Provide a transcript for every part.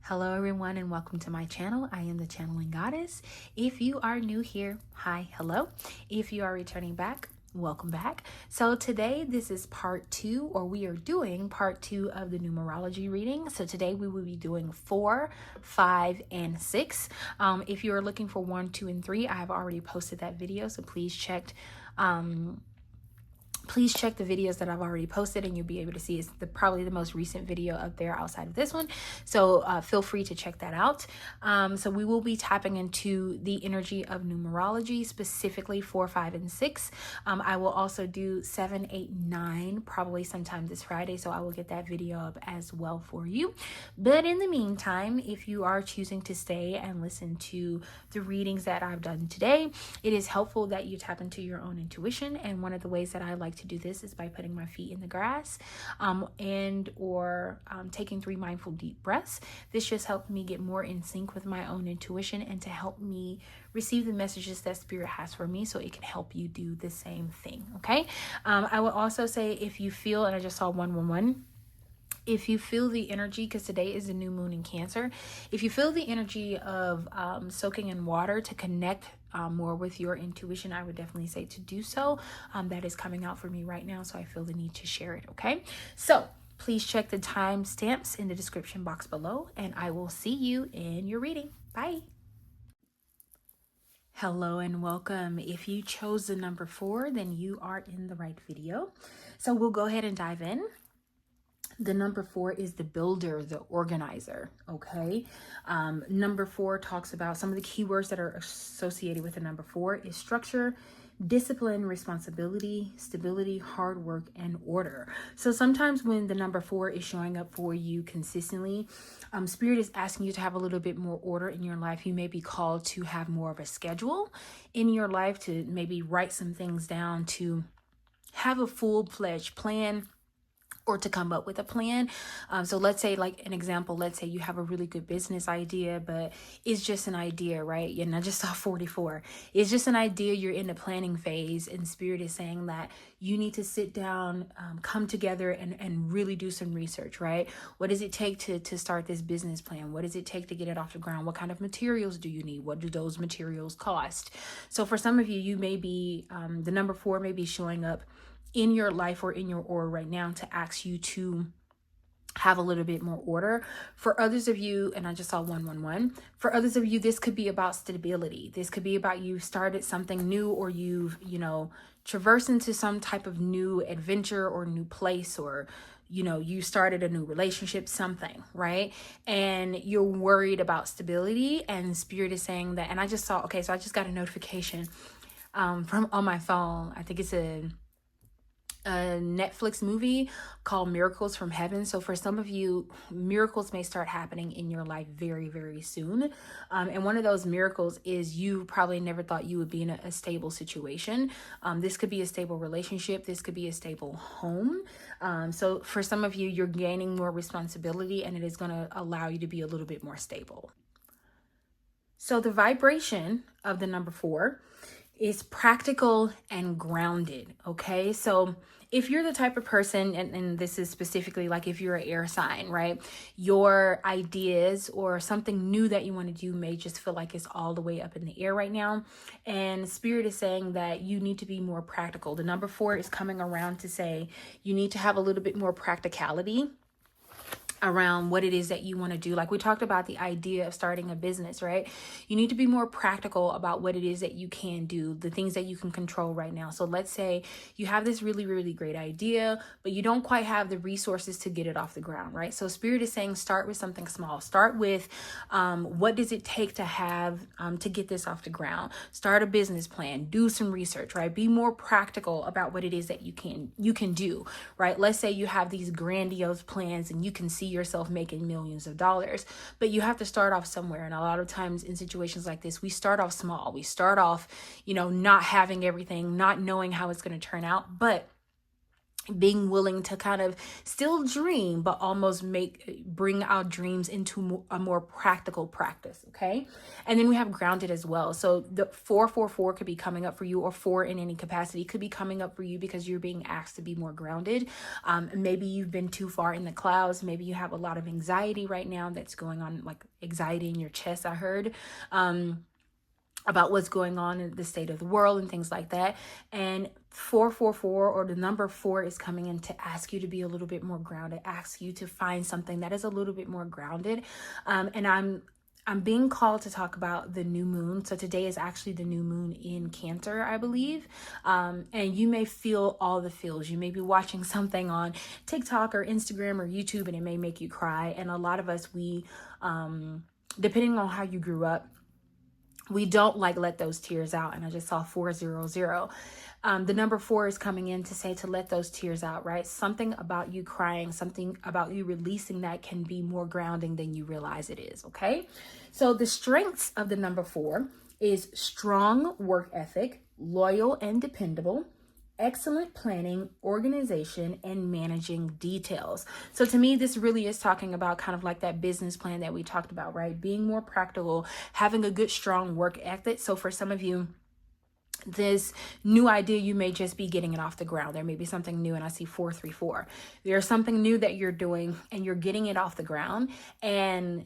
Hello everyone and welcome to my channel. I am the Channeling Goddess. If you are new here, hi, hello. If you are returning back, welcome back. So today this is part 2, or we are doing part 2 of the numerology reading. So today we will be doing 4, 5, and 6. If you are looking for 1, 2, and 3, I have already posted that video, so please check the videos that I've already posted, and you'll be able to see it's probably the most recent video up there outside of this one. So feel free to check that out. So we will be tapping into the energy of numerology, specifically 4, 5, and 6. I will also do 7, 8, 9 probably sometime this Friday, so I will get that video up as well for you. But in the meantime, if you are choosing to stay and listen to the readings that I've done today, it is helpful that you tap into your own intuition. And one of the ways that I like to do this is by putting my feet in the grass or taking 3 mindful deep breaths. This just helped me get more in sync with my own intuition and to help me receive the messages that Spirit has for me, so it can help you do the same thing. Okay. I will also say, if you feel, and I just saw 111, if you feel the energy, because today is the new moon in Cancer, if you feel the energy of soaking in water to connect more with your intuition, I would definitely say to do so. That is coming out for me right now, so I feel the need to share it. Okay, so please check the timestamps in the description box below, and I will see you in your reading. Bye. Hello and welcome. If you chose the number 4, then you are in the right video. So we'll go ahead and dive in. The number 4 is the builder, the organizer. Okay. Number 4 talks about some of the keywords that are associated with the number 4 is structure, discipline, responsibility, stability, hard work, and order. So sometimes when the number 4 is showing up for you consistently, Spirit is asking you to have a little bit more order in your life. You may be called to have more of a schedule in your life, to maybe write some things down, to have a full-fledged plan, or to come up with a plan. So let's say, like an example, let's say you have a really good business idea, but it's just an idea, right? And I just saw 44. It's just an idea. You're in the planning phase, and Spirit is saying that you need to sit down, come together and really do some research, right? What does it take to start this business plan? What does it take to get it off the ground? What kind of materials do you need? What do those materials cost? So for some of you, you may be, the number 4 may be showing up in your life or in your aura right now to ask you to have a little bit more order. For others of you, and I just saw 111, for others of you, this could be about stability. This could be about you started something new, or you've, traversed into some type of new adventure or new place, or you started a new relationship, something, right? And you're worried about stability, and Spirit is saying that. And I just saw, okay, so I just got a notification from on my phone. I think it's a Netflix movie called Miracles from Heaven. So for some of you, miracles may start happening in your life very, very soon. And one of those miracles is you probably never thought you would be in a stable situation. This could be a stable relationship. This could be a stable home. So for some of you, you're gaining more responsibility, and it is going to allow you to be a little bit more stable. So the vibration of the number 4 is practical and grounded. Okay. So if you're the type of person, and this is specifically like if you're an air sign, right? Your ideas or something new that you want to do may just feel like it's all the way up in the air right now. And Spirit is saying that you need to be more practical. The number 4 is coming around to say you need to have a little bit more practicality around what it is that you want to do. Like we talked about the idea of starting a business, right? You need to be more practical about what it is that you can do, the things that you can control right now. So let's say you have this really, really great idea, but you don't quite have the resources to get it off the ground, right? So Spirit is saying start with something small. Start with what does it take to have to get this off the ground? Start a business plan, do some research, right? Be more practical about what it is that you can do, right? Let's say you have these grandiose plans and you can see yourself making millions of dollars, but you have to start off somewhere. And a lot of times in situations like this, we start off small. We start off, not having everything, not knowing how it's going to turn out, but being willing to kind of still dream, but almost bring our dreams into a more practical practice. Okay. And then we have grounded as well. So the 444 could be coming up for you, or 4 in any capacity could be coming up for you because you're being asked to be more grounded. Maybe you've been too far in the clouds. Maybe you have a lot of anxiety right now that's going on, like anxiety in your chest, I heard. About what's going on in the state of the world and things like that. And 444, or the number 4, is coming in to ask you to be a little bit more grounded, ask you to find something that is a little bit more grounded. And I'm being called to talk about the new moon. So today is actually the new moon in Cancer, I believe. And you may feel all the feels. You may be watching something on TikTok or Instagram or YouTube, and it may make you cry. And a lot of us, depending on how you grew up, we don't let those tears out. And I just saw 400. The number 4 is coming in to say to let those tears out, right? Something about you crying, something about you releasing that can be more grounding than you realize it is. Okay. So the strengths of the number 4 is strong work ethic, loyal and dependable, excellent planning, organization, and managing details. So to me, this really is talking about kind of like that business plan that we talked about, right? Being more practical, having a good, strong work ethic. So for some of you, this new idea, you may just be getting it off the ground. There may be something new, and I see 434. There's something new that you're doing and you're getting it off the ground, and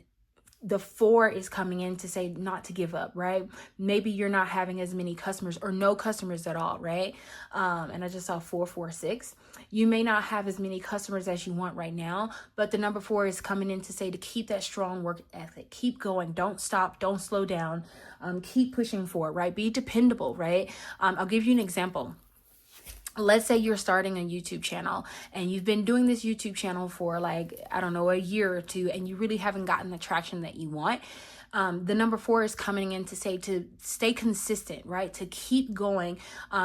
the 4 is coming in to say not to give up, right? Maybe you're not having as many customers or no customers at all, right? And I just saw 446. You may not have as many customers as you want right now, but the number 4 is coming in to say to keep that strong work ethic, keep going, don't stop, don't slow down, keep pushing forward, right? Be dependable, right? I'll give you an example. Let's say you're starting a YouTube channel and you've been doing this YouTube channel for a year or 2, and you really haven't gotten the traction that you want. The number 4 is coming in to say to stay consistent, right? To keep going.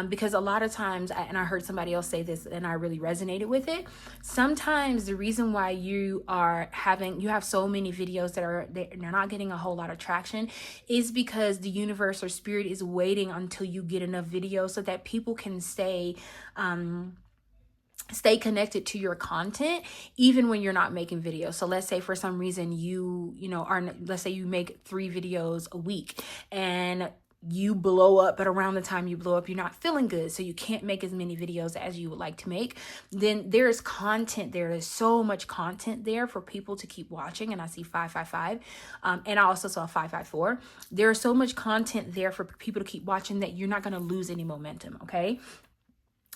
Because a lot of times, and I heard somebody else say this and I really resonated with it. Sometimes the reason why you have so many videos they're not getting a whole lot of traction is because the universe or spirit is waiting until you get enough videos so that people can stay connected to your content even when you're not making videos. So let's say for some reason let's say you make 3 videos a week and you blow up, but around the time you blow up, you're not feeling good, so you can't make as many videos as you would like to make. Then there's content there. There's so much content there for people to keep watching. And I see 555, and I also saw 554. There's so much content there for people to keep watching that you're not going to lose any momentum. Okay.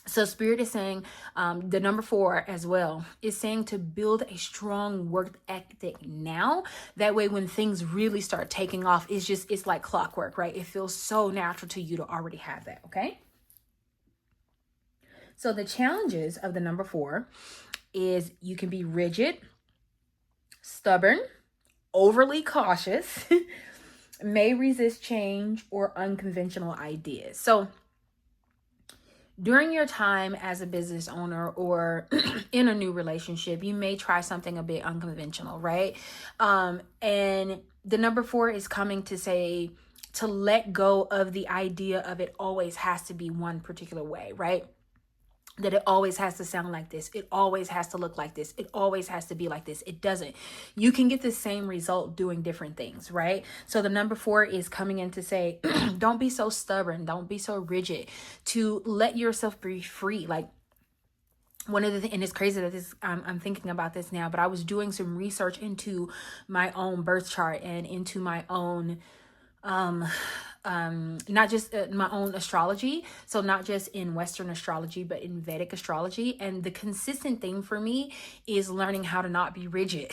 So Spirit is saying, the number 4 as well is saying to build a strong work ethic now. That way, when things really start taking off, it's like clockwork, right? It feels so natural to you to already have that. Okay. So the challenges of the number 4 is you can be rigid, stubborn, overly cautious, may resist change, or unconventional ideas. So during your time as a business owner or in a new relationship, you may try something a bit unconventional, right? And the number 4 is coming to say to let go of the idea of it always has to be one particular way, right? That it always has to sound like this. It always has to look like this. It always has to be like this. It doesn't. You can get the same result doing different things, right? So the number 4 is coming in to say, don't be so stubborn. Don't be so rigid. To let yourself be free. Like one of the things, and it's crazy that I'm thinking about this now, but I was doing some research into my own birth chart and into my own not just my own astrology, so not just in Western astrology but in Vedic astrology. And the consistent thing for me is learning how to not be rigid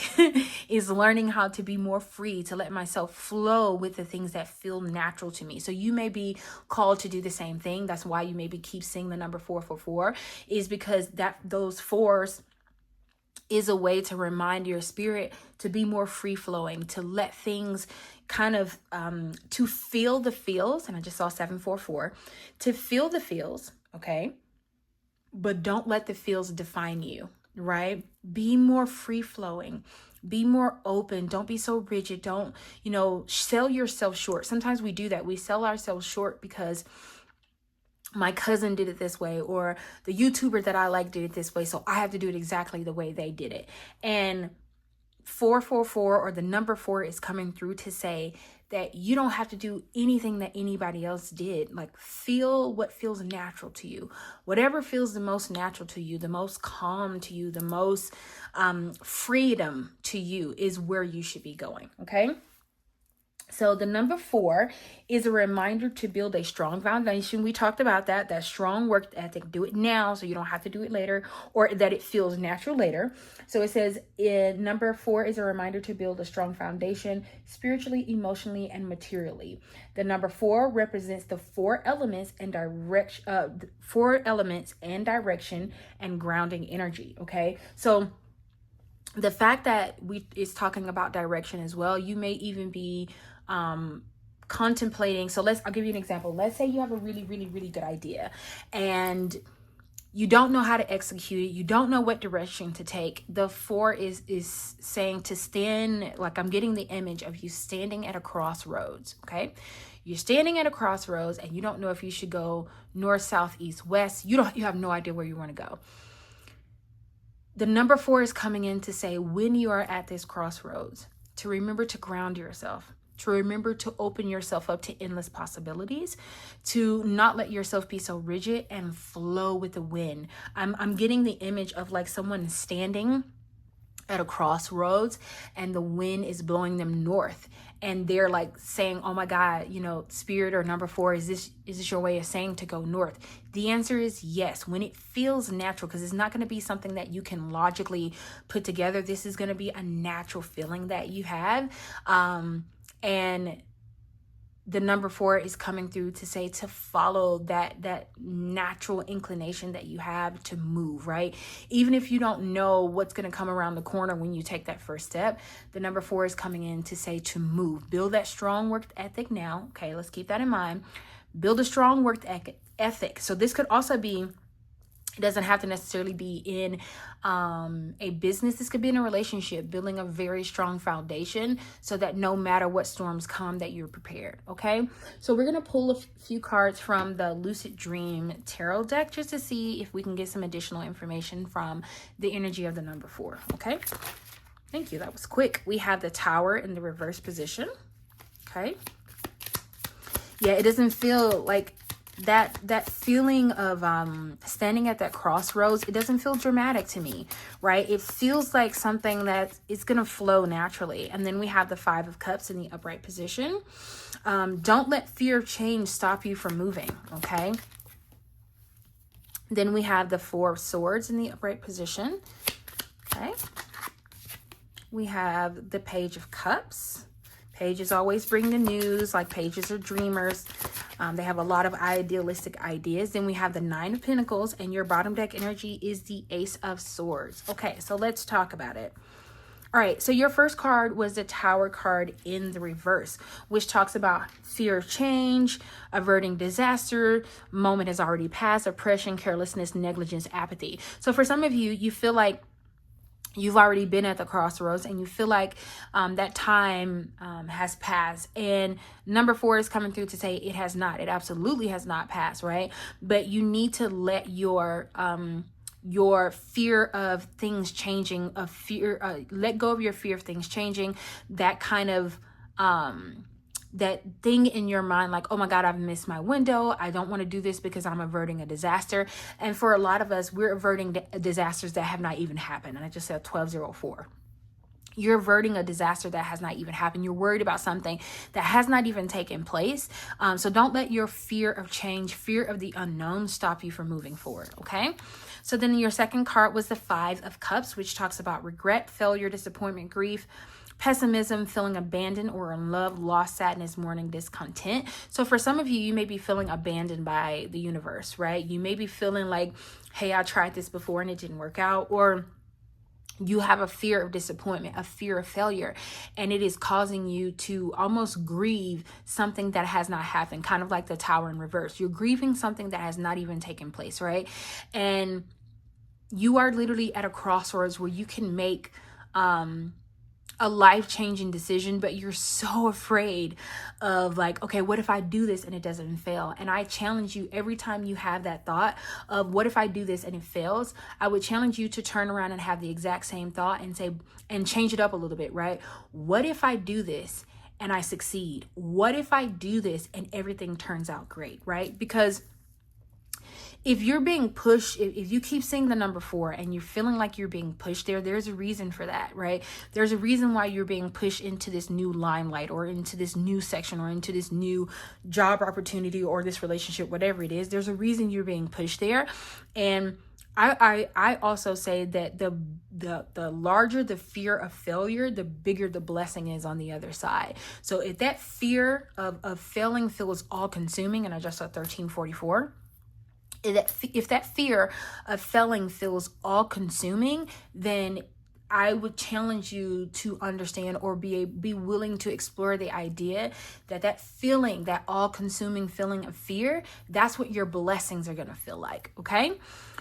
is learning how to be more free, to let myself flow with the things that feel natural to me. So you may be called to do the same thing. That's why you maybe keep seeing the number 444, is because those 4s is a way to remind your spirit to be more free flowing, to let things kind of to feel the feels. And I just saw 744, to feel the feels. Okay. But don't let the feels define you, right? Be more free flowing, be more open. Don't be so rigid. Don't, sell yourself short. Sometimes we do that. We sell ourselves short because my cousin did it this way, or the YouTuber that I like did it this way, so I have to do it exactly the way they did it. And 444, or the number 4, is coming through to say that you don't have to do anything that anybody else did. Like, feel what feels natural to you. Whatever feels the most natural to you, the most calm to you, the most freedom to you is where you should be going. Okay. So the number 4 is a reminder to build a strong foundation. We talked about that strong work ethic. Do it now so you don't have to do it later, or that it feels natural later. So it says number 4 is a reminder to build a strong foundation spiritually, emotionally, and materially. The number 4 represents the 4 elements and direction and grounding energy. Okay. So the fact that is talking about direction as well, you may even be contemplating. So I'll give you an example. Let's say you have a really, really, really good idea and you don't know how to execute it. You don't know what direction to take. The 4 is saying to stand, like, I'm getting the image of you standing at a crossroads. Okay. You're standing at a crossroads and you don't know if you should go north, south, east, west. You have no idea where you want to go. The number 4 is coming in to say, when you are at this crossroads, to remember to ground yourself, to remember to open yourself up to endless possibilities, to not let yourself be so rigid and flow with the wind. I'm getting the image of like someone standing at a crossroads and the wind is blowing them north, and they're like saying, oh my God, spirit, or number 4, is this your way of saying to go north? The answer is yes, when it feels natural, because it's not going to be something that you can logically put together. This is going to be a natural feeling that you have. And the number 4 is coming through to say to follow that natural inclination that you have to move, right? Even if you don't know what's going to come around the corner when you take that first step, the number 4 is coming in to say to move. Build that strong work ethic now. Okay, let's keep that in mind. Build a strong work ethic. So this could also be, it doesn't have to necessarily be in a business. This could be in a relationship, building a very strong foundation so that no matter what storms come, that you're prepared. Okay. So we're going to pull a few cards from the Lucid Dream Tarot deck just to see if we can get some additional information from the energy of the number 4. Okay. Thank you. That was quick. We have the Tower in the reverse position. Okay. Yeah. It doesn't feel like that feeling of standing at that crossroads. It doesn't feel dramatic to me, right? It feels like something that is going to flow naturally. And then we have the 5 of Cups in the upright position. Don't let fear of change stop you from moving. Okay. Then we have the 4 of Swords in the upright position. Okay. We have the Page of Cups. Pages always bring the news, like pages are dreamers. They have a lot of idealistic ideas. Then we have the 9 of Pentacles, and your bottom deck energy is the Ace of Swords. Okay, so let's talk about it. All right, so your first card was the Tower card in the reverse, which talks about fear of change, averting disaster, moment has already passed, oppression, carelessness, negligence, apathy. So for some of you, you feel like you've already been at the crossroads and you feel like that time has passed. And number 4 is coming through to say it has not. It absolutely has not passed, right? But you need to let your fear of things changing, let go of your fear of things changing, that kind of that thing in your mind, like, oh my God, I've missed my window. I don't want to do this because I'm averting a disaster. And for a lot of us, we're averting disasters that have not even happened. And I just said 1204. You're averting a disaster that has not even happened. You're worried about something that has not even taken place. So don't let your fear of change, fear of the unknown stop you from moving forward. Okay. So then your second card was the 5 of Cups, which talks about regret, failure, disappointment, grief, pessimism, feeling abandoned or in love, loss, sadness, mourning, discontent. So for some of you, you may be feeling abandoned by the universe, right? You may be feeling like, hey, I tried this before and it didn't work out. Or you have a fear of disappointment, a fear of failure, and it is causing you to almost grieve something that has not happened, kind of like the Tower in reverse. You're grieving something that has not even taken place, right? And you are literally at a crossroads where you can make a life-changing decision, but you're so afraid of like, okay, what if I do this and it doesn't fail? And I challenge you, every time you have that thought of what if I do this and it fails, I would challenge you to turn around and have the exact same thought and say, and change it up a little bit, right? What if I do this and I succeed? What if I do this and everything turns out great, right? Because if you're being pushed, if you keep seeing the number 4 and you're feeling like you're being pushed there's a reason for that, right? There's a reason why you're being pushed into this new limelight or into this new section or into this new job opportunity or this relationship, whatever it is. There's a reason you're being pushed there. And I also say that the larger the fear of failure, the bigger the blessing is on the other side. So if that fear of failing feels all consuming, and I just saw 1344, if that fear of failing feels all consuming, then I would challenge you to understand or be willing to explore the idea that feeling, that all consuming feeling of fear, that's what your blessings are going to feel like. Okay.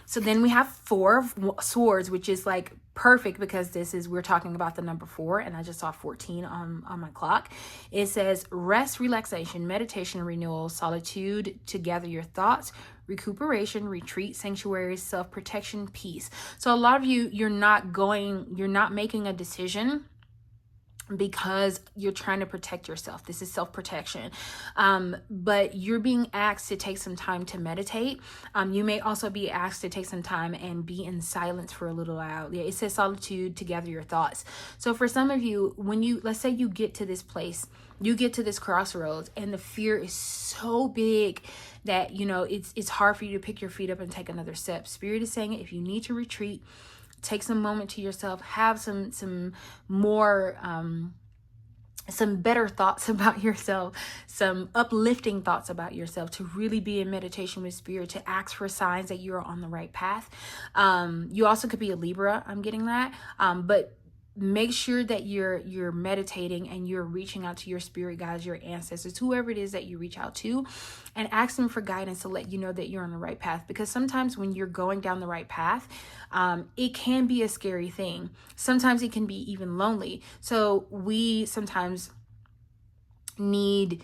So then we have 4 of Swords, which is like perfect because we're talking about the number 4, and I just saw 14 on my clock. It says rest, relaxation, meditation, renewal, solitude, to gather your thoughts, recuperation, retreat, sanctuary, self-protection, peace. So a lot of you, you're not making a decision because you're trying to protect yourself. This is self-protection. But you're being asked to take some time to meditate. You may also be asked to take some time and be in silence for a little while. Yeah, it says solitude, to gather your thoughts. So for some of you, let's say you get to this place, you get to this crossroads, and the fear is so big that, it's hard for you to pick your feet up and take another step. Spirit is saying, if you need to retreat, take some moment to yourself, have some more, some better thoughts about yourself, some uplifting thoughts about yourself, to really be in meditation with Spirit, to ask for signs that you're on the right path. You also could be a Libra, I'm getting that, but make sure that you're meditating and you're reaching out to your spirit guides, your ancestors, whoever it is that you reach out to, and ask them for guidance to let you know that you're on the right path. Because sometimes when you're going down the right path, it can be a scary thing. Sometimes it can be even lonely. So we sometimes need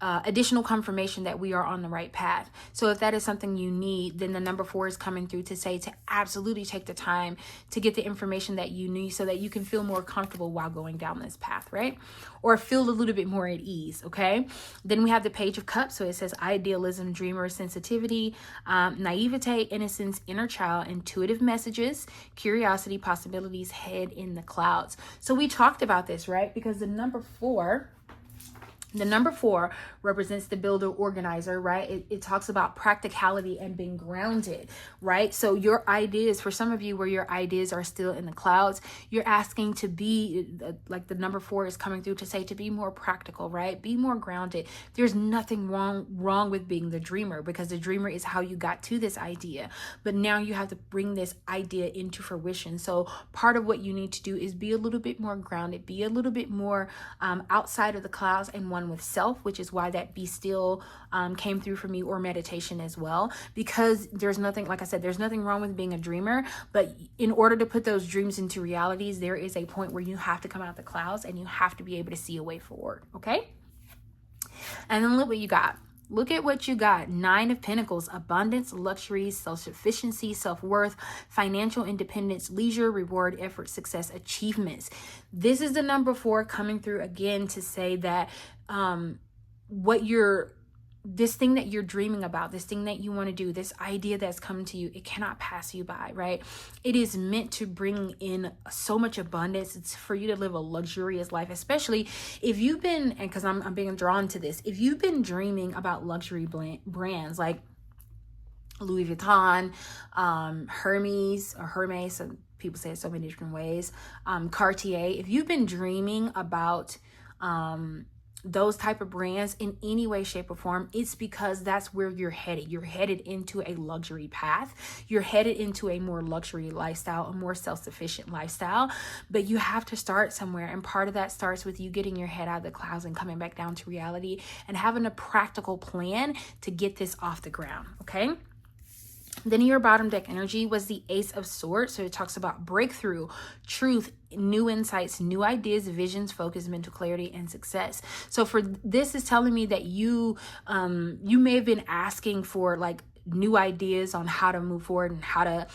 additional confirmation that we are on the right path. So if that is something you need, then the number 4 is coming through to say to absolutely take the time to get the information that you need so that you can feel more comfortable while going down this path, right? Or feel a little bit more at ease, okay? Then we have the Page of Cups. So it says idealism, dreamer, sensitivity, naivete, innocence, inner child, intuitive messages, curiosity, possibilities, head in the clouds. So we talked about this, right? Because the number 4 represents the builder, organizer, right? It talks about practicality and being grounded, right? So your ideas, for some of you where your ideas are still in the clouds, you're asking to be, like the number 4 is coming through to say, to be more practical, right? Be more grounded. There's nothing wrong with being the dreamer, because the dreamer is how you got to this idea. But now you have to bring this idea into fruition. So part of what you need to do is be a little bit more grounded, be a little bit more outside of the clouds and one with self, which is why that be still came through for me, or meditation as well, because there's nothing, like I said, there's nothing wrong with being a dreamer, but in order to put those dreams into realities, there is a point where you have to come out of the clouds and you have to be able to see a way forward. Okay. And then look what you got. Look at what you got. 9 of Pentacles, abundance, luxury, self-sufficiency, self-worth, financial independence, leisure, reward, effort, success, achievements. This is the number 4 coming through again to say that this thing that you're dreaming about, this thing that you want to do, this idea that's come to you, it cannot pass you by, right? It is meant to bring in so much abundance. It's for you to live a luxurious life, especially if you've been, and because I'm being drawn to this, if you've been dreaming about luxury brands like Louis Vuitton, Hermes, some people say it so many different ways, Cartier, if you've been dreaming about those type of brands in any way, shape, or form, it's because that's where you're headed. You're headed into a luxury path. You're headed into a more luxury lifestyle, a more self-sufficient lifestyle. But you have to start somewhere. And part of that starts with you getting your head out of the clouds and coming back down to reality and having a practical plan to get this off the ground. Okay. Then your bottom deck energy was the Ace of Swords. So it talks about breakthrough, truth, new insights, new ideas, visions, focus, mental clarity, and success. So for this is telling me that you may have been asking for like new ideas on how to move forward and how to,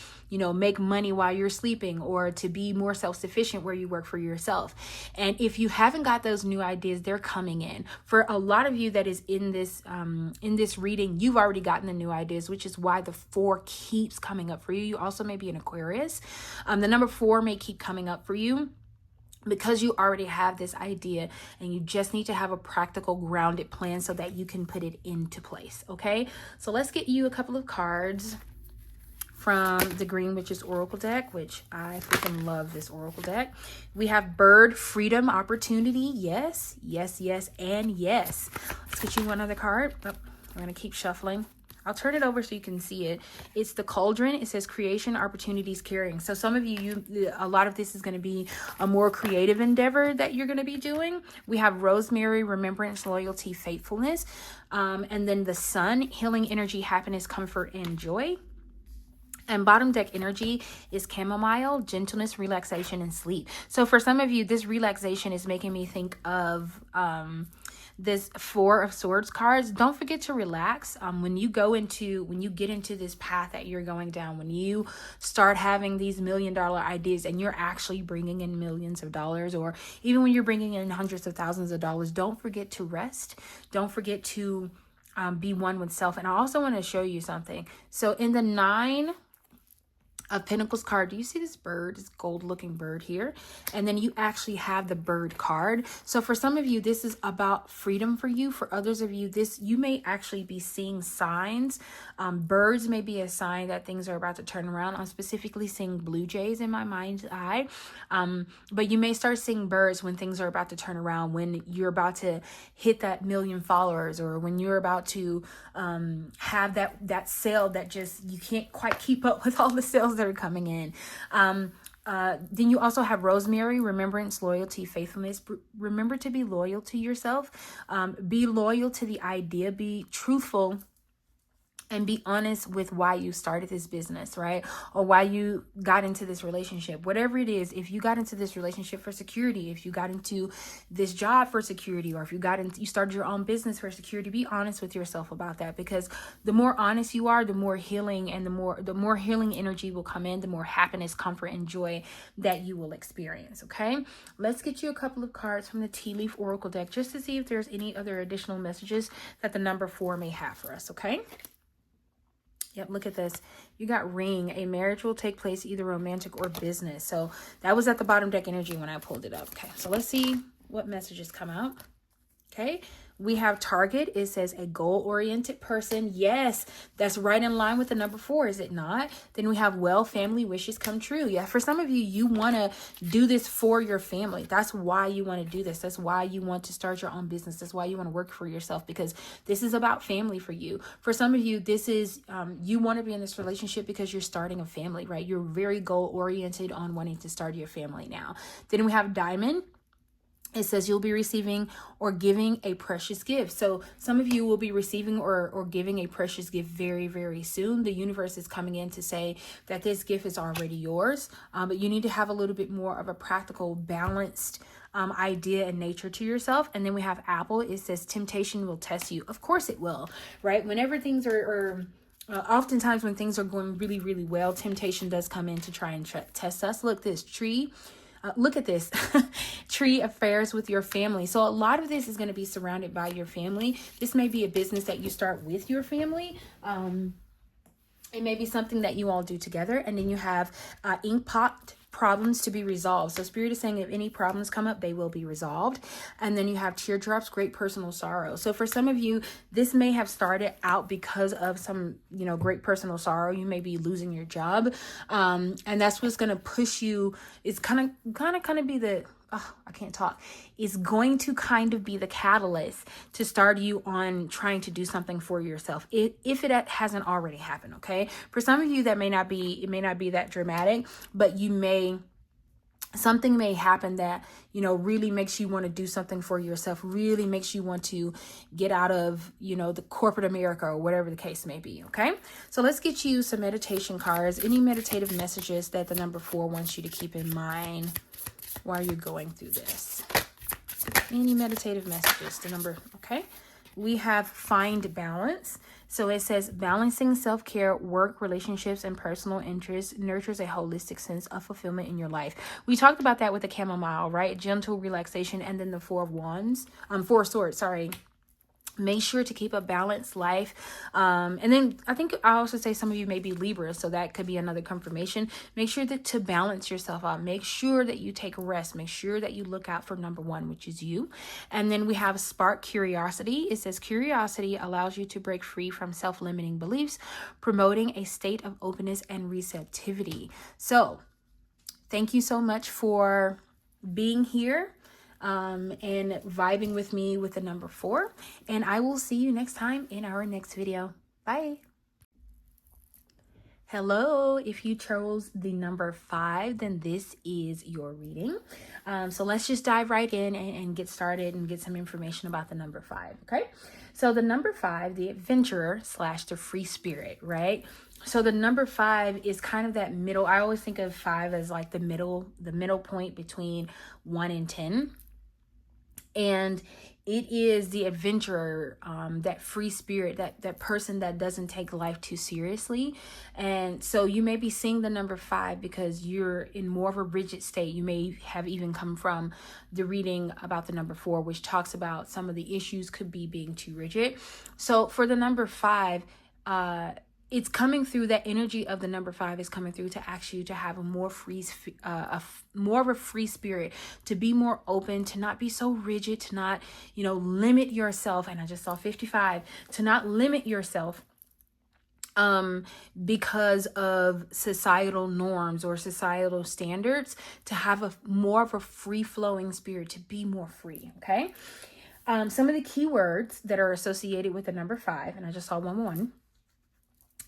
make money while you're sleeping, or to be more self-sufficient where you work for yourself. And if you haven't got those new ideas, they're coming in. For a lot of you that is in this reading, you've already gotten the new ideas, which is why the 4 keeps coming up for you. You also may be an Aquarius. The number 4 may keep coming up for you, because you already have this idea, and you just need to have a practical, grounded plan so that you can put it into place. Okay, so let's get you a couple of cards from the Green Witch's Oracle deck, which I freaking love this Oracle deck. We have bird, freedom, opportunity. Yes, yes, yes, and yes. Let's get you one other card. Oh, I'm going to keep shuffling. I'll turn it over so you can see it. It's the Cauldron. It says creation, opportunities, caring. So some of you, a lot of this is going to be a more creative endeavor that you're going to be doing. We have Rosemary, remembrance, loyalty, faithfulness. And then the Sun, healing energy, happiness, comfort, and joy. And bottom deck energy is chamomile, gentleness, relaxation, and sleep. So for some of you, this relaxation is making me think of this 4 of Swords cards. Don't forget to relax. When you get into this path that you're going down, when you start having these $1 million ideas and you're actually bringing in millions of dollars, or even when you're bringing in hundreds of thousands of dollars, don't forget to rest. Don't forget to be one with self. And I also want to show you something. So in the 9 of Pentacles card, do you see this bird, this gold looking bird here? And then you actually have the bird card. So for some of you, this is about freedom for you. For others of you, you may actually be seeing signs. Birds may be a sign that things are about to turn around. I'm specifically seeing blue jays in my mind's eye. But you may start seeing birds when things are about to turn around, when you're about to hit that 1 million followers, or when you're about to have that sale that just, you can't quite keep up with all the sales that are coming in. Then you also have Rosemary, remembrance, loyalty, faithfulness. Remember to be loyal to yourself. Be loyal to the idea. Be truthful. And be honest with why you started this business, right? Or why you got into this relationship. Whatever it is, if you got into this relationship for security, if you got into this job for security, or if you started your own business for security, be honest with yourself about that. Because the more honest you are, the more healing, and the more healing energy will come in, the more happiness, comfort, and joy that you will experience. Okay, let's get you a couple of cards from the Tea Leaf Oracle deck, just to see if there's any other additional messages that the number 4 may have for us. Okay. Yep, look at this. You got ring. A marriage will take place, either romantic or business. So that was at the bottom deck energy when I pulled it up. Okay, so let's see what messages come out. Okay, we have target. It says a goal-oriented person. Yes, that's right in line with the number 4, is it not? Then we have family wishes come true. Yeah, for some of you, you want to do this for your family. That's why you want to do this. That's why you want to start your own business. That's why you want to work for yourself, because this is about family for you. For some of you, this is, you want to be in this relationship because you're starting a family, right? You're very goal-oriented on wanting to start your family now. Then we have diamond. It says you'll be receiving or giving a precious gift. So some of you will be receiving or giving a precious gift very, very soon. The universe is coming in to say that this gift is already yours. But you need to have a little bit more of a practical, balanced idea and nature to yourself. And then we have apple. It says temptation will test you. Of course it will, right? Whenever things are oftentimes when things are going really, really well, temptation does come in to try and test us. Look, this tree. Look at this. Tree, affairs with your family. So a lot of this is going to be surrounded by your family. This may be a business that you start with your family. It may be something that you all do together. And then you have ink pot, problems to be resolved. So Spirit is saying if any problems come up, they will be resolved. And then you have teardrops, great personal sorrow. So for some of you, this may have started out because of some, great personal sorrow. You may be losing your job. And that's what's going to push you. It's kind of be the, I can't talk. It's going to kind of be the catalyst to start you on trying to do something for yourself, if it hasn't already happened. Okay, for some of you that may not be that dramatic, but you may something may happen that, you know, really makes you want to do something for yourself, really makes you want to get out of, you know, the corporate America or whatever the case may be. Okay. So let's get you some meditation cards. Any meditative messages that the number 4 wants you to keep in mind while you're going through this? Any meditative messages, the number, okay. We have find balance. So it says balancing self-care, work, relationships, and personal interests nurtures a holistic sense of fulfillment in your life. We talked about that with the chamomile, right? Gentle relaxation, and then the 4 of swords, sorry. Make sure to keep a balanced life. And then I think I also say some of you may be Libra, so that could be another confirmation. Make sure that to balance yourself out. Make sure that you take rest. Make sure that you look out for number 1, which is you. And then we have spark curiosity. It says curiosity allows you to break free from self-limiting beliefs, promoting a state of openness and receptivity. So thank you so much for being here. And vibing with me with the number 4. And I will see you next time in our next video. Bye. Hello, if you chose the number 5, then this is your reading. So let's just dive right in and get started and get some information about the number 5, okay? So the number 5, the adventurer / the free spirit, right? So the number 5 is kind of that middle. I always think of 5 as like the middle point between 1 and 10. And it is the adventurer, that free spirit, that person that doesn't take life too seriously. And so you may be seeing the number 5 because you're in more of a rigid state. You may have even come from the reading about the number 4, which talks about some of the issues could be being too rigid. So for the number 5, it's coming through, that energy of the number 5 is coming through to ask you to have a more more of a free spirit, to be more open, to not be so rigid, to not, you know, limit yourself. And I just saw 55, to not limit yourself because of societal norms or societal standards, to have more of a free flowing spirit, to be more free. Okay. Some of the key words that are associated with the number 5, and I just saw 1,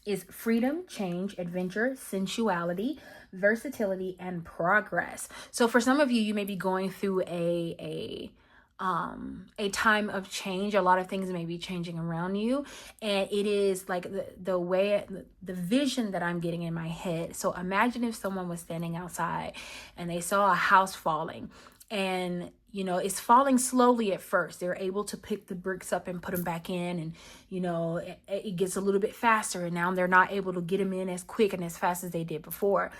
is freedom, change, adventure, sensuality, versatility, and progress. So for some of you, you may be going through a time of change. A lot of things may be changing around you, and it is like the vision that I'm getting in my head. So imagine if someone was standing outside and they saw a house falling, and you know, it's falling slowly at first. They're able to pick the bricks up and put them back in, and you know, it gets a little bit faster, and now they're not able to get them in as quick and as fast as they did before.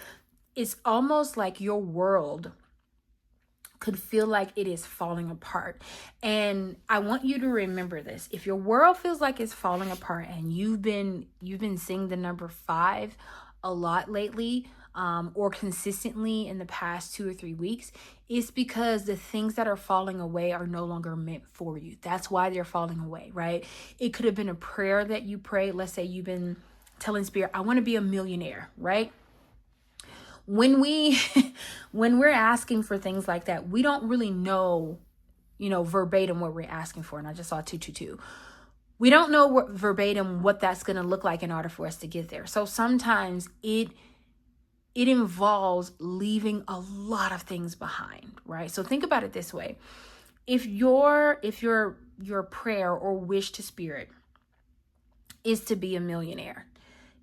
It's almost like your world could feel like it is falling apart. And I want you to remember this. If your world feels like it's falling apart, and you've been seeing the number 5 a lot lately, or consistently in the past 2 or 3 weeks, it's because the things that are falling away are no longer meant for you. That's why they're falling away, right? It could have been a prayer that you prayed. Let's say you've been telling spirit, I want to be a millionaire, right? When we're asking for things like that, we don't really know, you know, verbatim what we're asking for. And I just saw 222. We don't know verbatim what that's going to look like in order for us to get there. So sometimes it involves leaving a lot of things behind, right? So think about it this way. If your prayer or wish to spirit is to be a millionaire,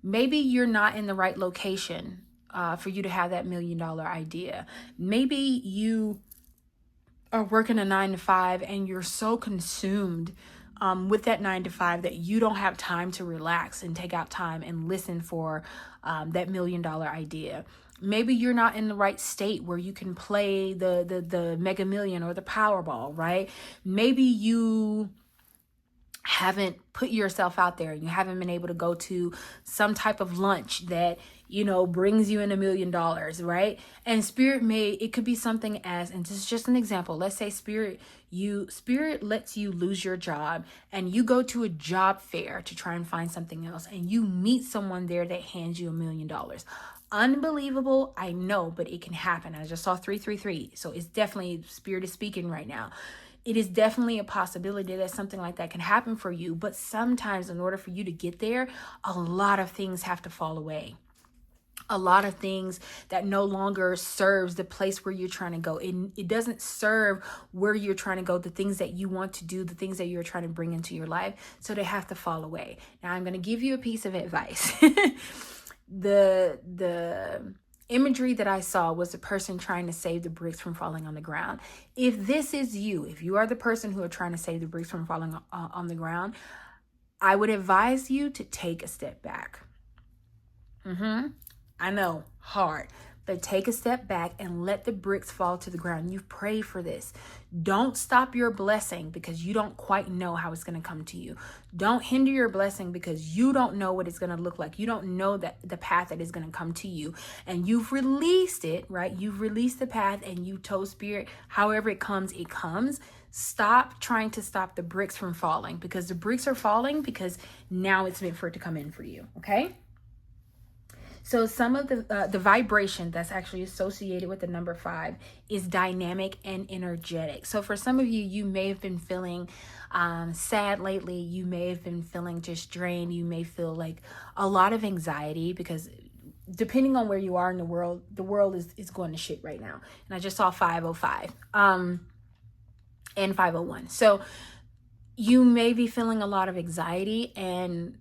maybe you're not in the right location for you to have that $1 million idea. Maybe you are working a 9 to 5 and you're so consumed with that 9 to 5 that you don't have time to relax and take out time and listen for that $1 million idea. Maybe you're not in the right state where you can play the Mega Million or the Powerball, right? Maybe you haven't put yourself out there. You haven't been able to go to some type of lunch that, you know, brings you in $1 million, right? And spirit it could be something as, and this is just an example. Let's say spirit lets you lose your job and you go to a job fair to try and find something else, and you meet someone there that hands you $1 million. Unbelievable, I know, but it can happen. I just saw 333. So it's definitely, spirit is speaking right now. It is definitely a possibility that something like that can happen for you. But sometimes in order for you to get there, a lot of things have to fall away. a lot of things that no longer serves the place where you're trying to go. It doesn't serve where you're trying to go, the things that you want to do, the things that you're trying to bring into your life. So they have to fall away. Now I'm going to give you a piece of advice. The imagery that I saw was a person trying to save the bricks from falling on the ground. If this is you, if you are the person who are trying to save the bricks from falling on the ground, I would advise you to take a step back. I know, hard, but take a step back and let the bricks fall to the ground. You've prayed for this. Don't stop your blessing because you don't quite know how it's going to come to you. Don't hinder your blessing because you don't know what it's going to look like. You don't know that the path that is going to come to you, and you've released it, right? You've released the path and you told spirit, however it comes, it comes. Stop trying to stop the bricks from falling, because the bricks are falling because now it's meant for it to come in for you. Okay. So some of the vibration that's actually associated with the number 5 is dynamic and energetic. So for some of you, you may have been feeling sad lately. You may have been feeling just drained. You may feel like a lot of anxiety because depending on where you are in the world is going to shit right now. And I just saw 505 and 501. So you may be feeling a lot of anxiety, and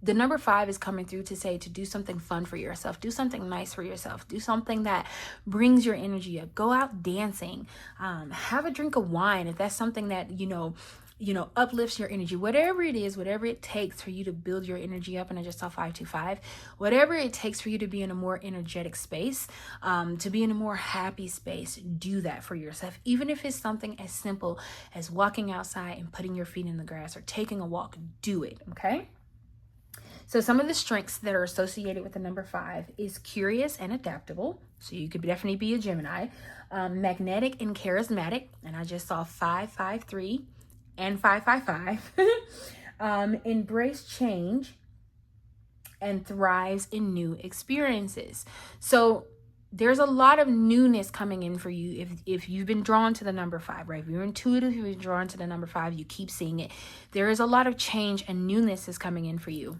the number 5 is coming through to say to do something fun for yourself. Do something nice for yourself. Do something that brings your energy up. Go out dancing. Have a drink of wine if that's something that, you know, uplifts your energy. Whatever it is, whatever it takes for you to build your energy up. And I just saw 525. Whatever it takes for you to be in a more energetic space, to be in a more happy space, do that for yourself. Even if it's something as simple as walking outside and putting your feet in the grass or taking a walk, do it. Okay. So some of the strengths that are associated with the number 5 is curious and adaptable. So you could definitely be a Gemini. Magnetic and charismatic. And I just saw 553 and 555. Embrace change and thrives in new experiences. So there's a lot of newness coming in for you if you've been drawn to the number 5, right? If you're intuitive, you've been drawn to the number 5, you keep seeing it. There is a lot of change and newness is coming in for you.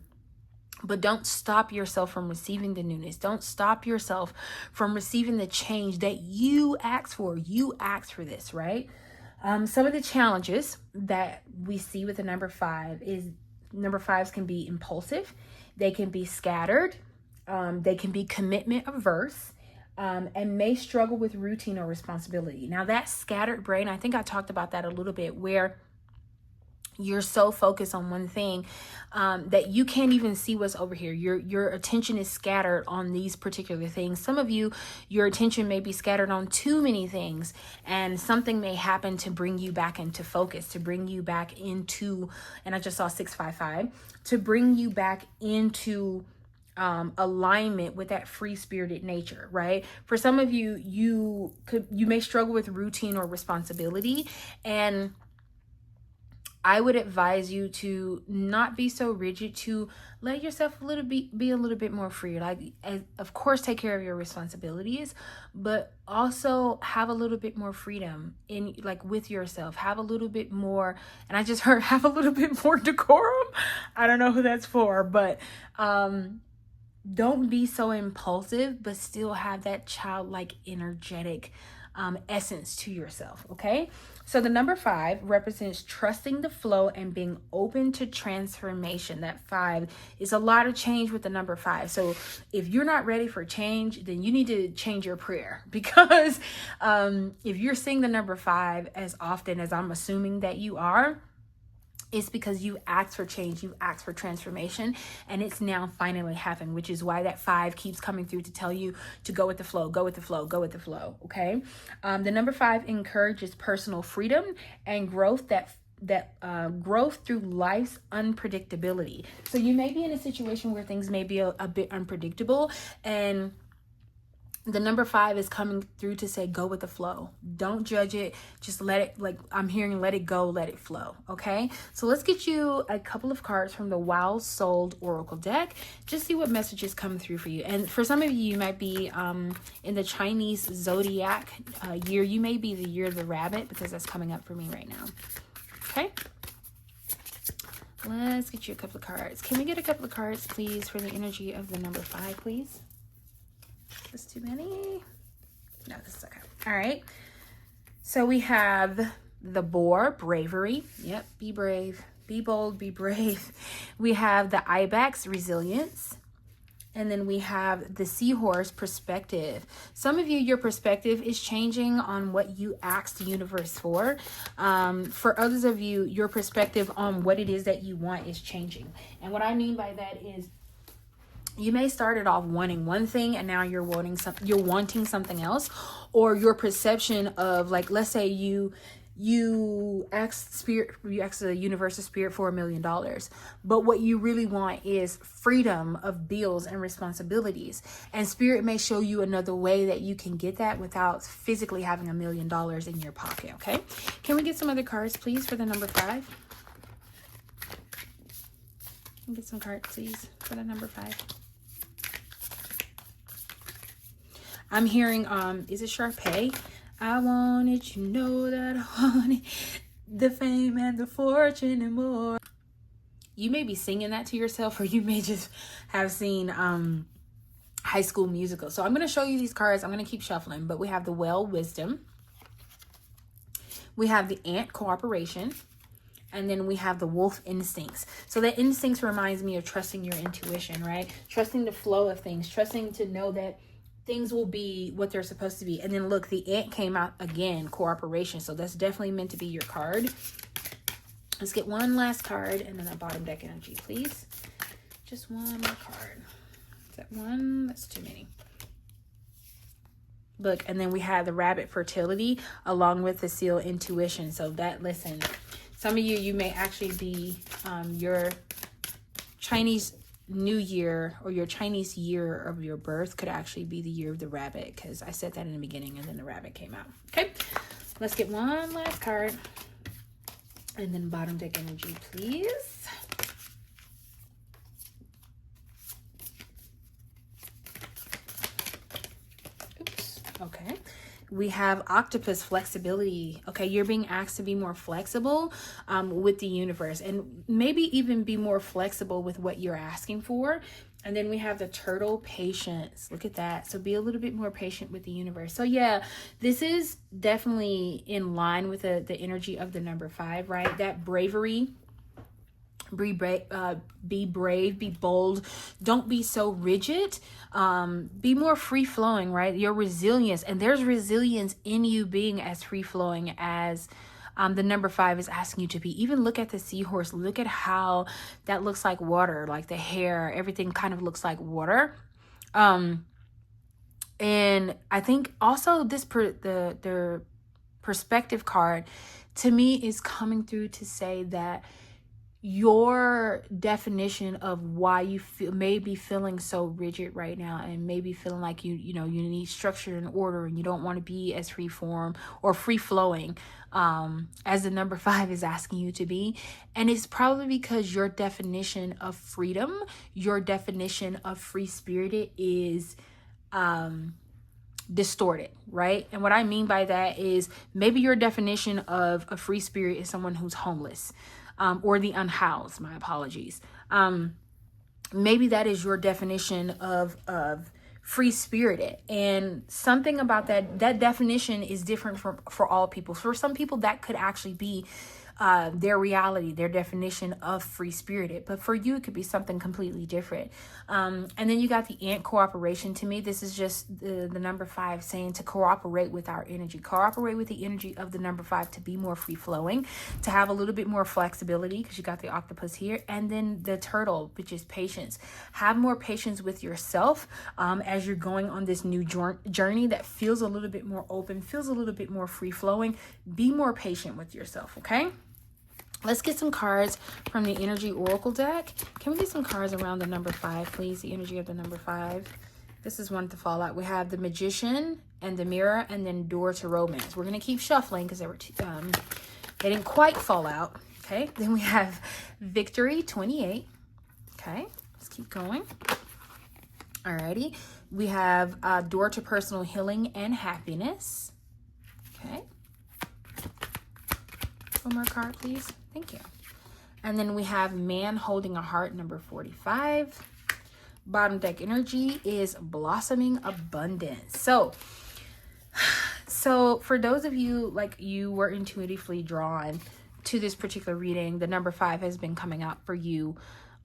But don't stop yourself from receiving the newness. Don't stop yourself from receiving the change that you asked for. You asked for this, right? Some of the challenges that we see with the number 5 is number 5s can be impulsive. They can be scattered. They can be commitment averse. And may struggle with routine or responsibility. Now that scattered brain, I think I talked about that a little bit, where you're so focused on one thing that you can't even see what's over here. Your attention is scattered on these particular things. Some of you, your attention may be scattered on too many things, and something may happen to bring you back into focus, to bring you back into, and I just saw 655, to bring you back into alignment with that free-spirited nature, right? For some of you, you may struggle with routine or responsibility, and I would advise you to not be so rigid, to let yourself be a little bit more free. Like, of course, take care of your responsibilities, but also have a little bit more freedom in, like, with yourself. Have a little bit more, and I just heard have a little bit more decorum. I don't know who that's for, but don't be so impulsive, but still have that childlike, energetic essence to yourself. Okay. So the number 5 represents trusting the flow and being open to transformation. That 5 is a lot of change with the number 5. So if you're not ready for change, then you need to change your prayer, because if you're seeing the number 5 as often as I'm assuming that you are, it's because you asked for change, you asked for transformation, and it's now finally happened, which is why that 5 keeps coming through to tell you to go with the flow, go with the flow, go with the flow, okay? The number 5 encourages personal freedom and growth, growth through life's unpredictability. So you may be in a situation where things may be a bit unpredictable, and the number 5 is coming through to say, go with the flow. Don't judge it. Just let it, like I'm hearing, let it go, let it flow. Okay. So let's get you a couple of cards from the Wild Souled Oracle deck. Just see what messages come through for you. And for some of you, you might be in the Chinese zodiac year. You may be the year of the rabbit, because that's coming up for me right now. Okay. Let's get you a couple of cards. Can we get a couple of cards, please, for the energy of the number 5, please? Is this too many? No, this is okay. All right. So we have the boar, bravery. Yep, be brave, be bold, be brave. We have the ibex, resilience. And then we have the seahorse, perspective. Some of you, your perspective is changing on what you asked the universe for. For others of you, your perspective on what it is that you want is changing. And what I mean by that is, you may started off wanting one thing and now you're wanting something else, or your perception of, like, let's say you ask the universe of spirit for $1 million, but what you really want is freedom of bills and responsibilities, and spirit may show you another way that you can get that without physically having $1 million in your pocket. Okay, can we get some other cards, please, for the number 5? Can we get some cards, please, for the number 5? I'm hearing, is it Sharpay? I wanted, you know that I wanted the fame and the fortune and more. You may be singing that to yourself, or you may just have seen High School Musical. So I'm going to show you these cards. I'm going to keep shuffling, but we have the well, wisdom. We have the ant, cooperation. And then we have the wolf, instincts. So the instincts reminds me of trusting your intuition, right? Trusting the flow of things, trusting to know that things will be what they're supposed to be. And then look, the ant came out again, cooperation. So that's definitely meant to be your card. Let's get one last card and then a bottom deck energy, please. Just one more card. Is that one? That's too many. Look, and then we have the rabbit, fertility, along with the seal, intuition. So that, listen, some of you may actually be your Chinese New Year, or your Chinese year of your birth could actually be the year of the rabbit, because I said that in the beginning and then the rabbit came out. Okay, let's get one last card and then bottom deck energy, please. Oops. Okay, we have octopus, flexibility. Okay, you're being asked to be more flexible with the universe, and maybe even be more flexible with what you're asking for. And then we have the turtle, patience. Look at that. So be a little bit more patient with the universe. So yeah, this is definitely in line with the energy of the number 5, right? That bravery. Be brave, be bold. Don't be so rigid. Be more free flowing, right? Your resilience, and there's resilience in you being as free flowing as the number 5 is asking you to be. Even look at the seahorse. Look at how that looks like water, like the hair, everything kind of looks like water. And I think also this the perspective card to me is coming through to say that your definition of why you may be feeling so rigid right now, and maybe feeling like you need structure and order, and you don't want to be as free form or free flowing as the number 5 is asking you to be. And it's probably because your definition of freedom, your definition of free spirited is distorted, right? And what I mean by that is, maybe your definition of a free spirit is someone who's homeless. Or the unhoused, my apologies. Maybe that is your definition of free-spirited. And something about that definition is different for all people. For some people, that could actually be their reality, their definition of free-spirited. But for you, it could be something completely different. And then you got the ant, cooperation. To me, this is just the number 5 saying to cooperate with our energy. Cooperate with the energy of the number 5 to be more free-flowing, to have a little bit more flexibility, because you got the octopus here. And then the turtle, which is patience. Have more patience with yourself as you're going on this new journey that feels a little bit more open, feels a little bit more free-flowing. Be more patient with yourself, okay? Let's get some cards from the Energy Oracle deck. Can we get some cards around the number 5, please? The energy of the number 5. This is one to fall out. We have the Magician and the Mirror, and then Door to Romance. We're going to keep shuffling because they didn't quite fall out. Okay. Then we have Victory, 28. Okay. Let's keep going. Alrighty. We have Door to Personal Healing and Happiness. Okay. One more card, please. Thank you. And then we have Man Holding a Heart, number 45. bottom deck energy is blossoming abundance. So for those of you, like, you were intuitively drawn to this particular reading, the number 5 has been coming out for you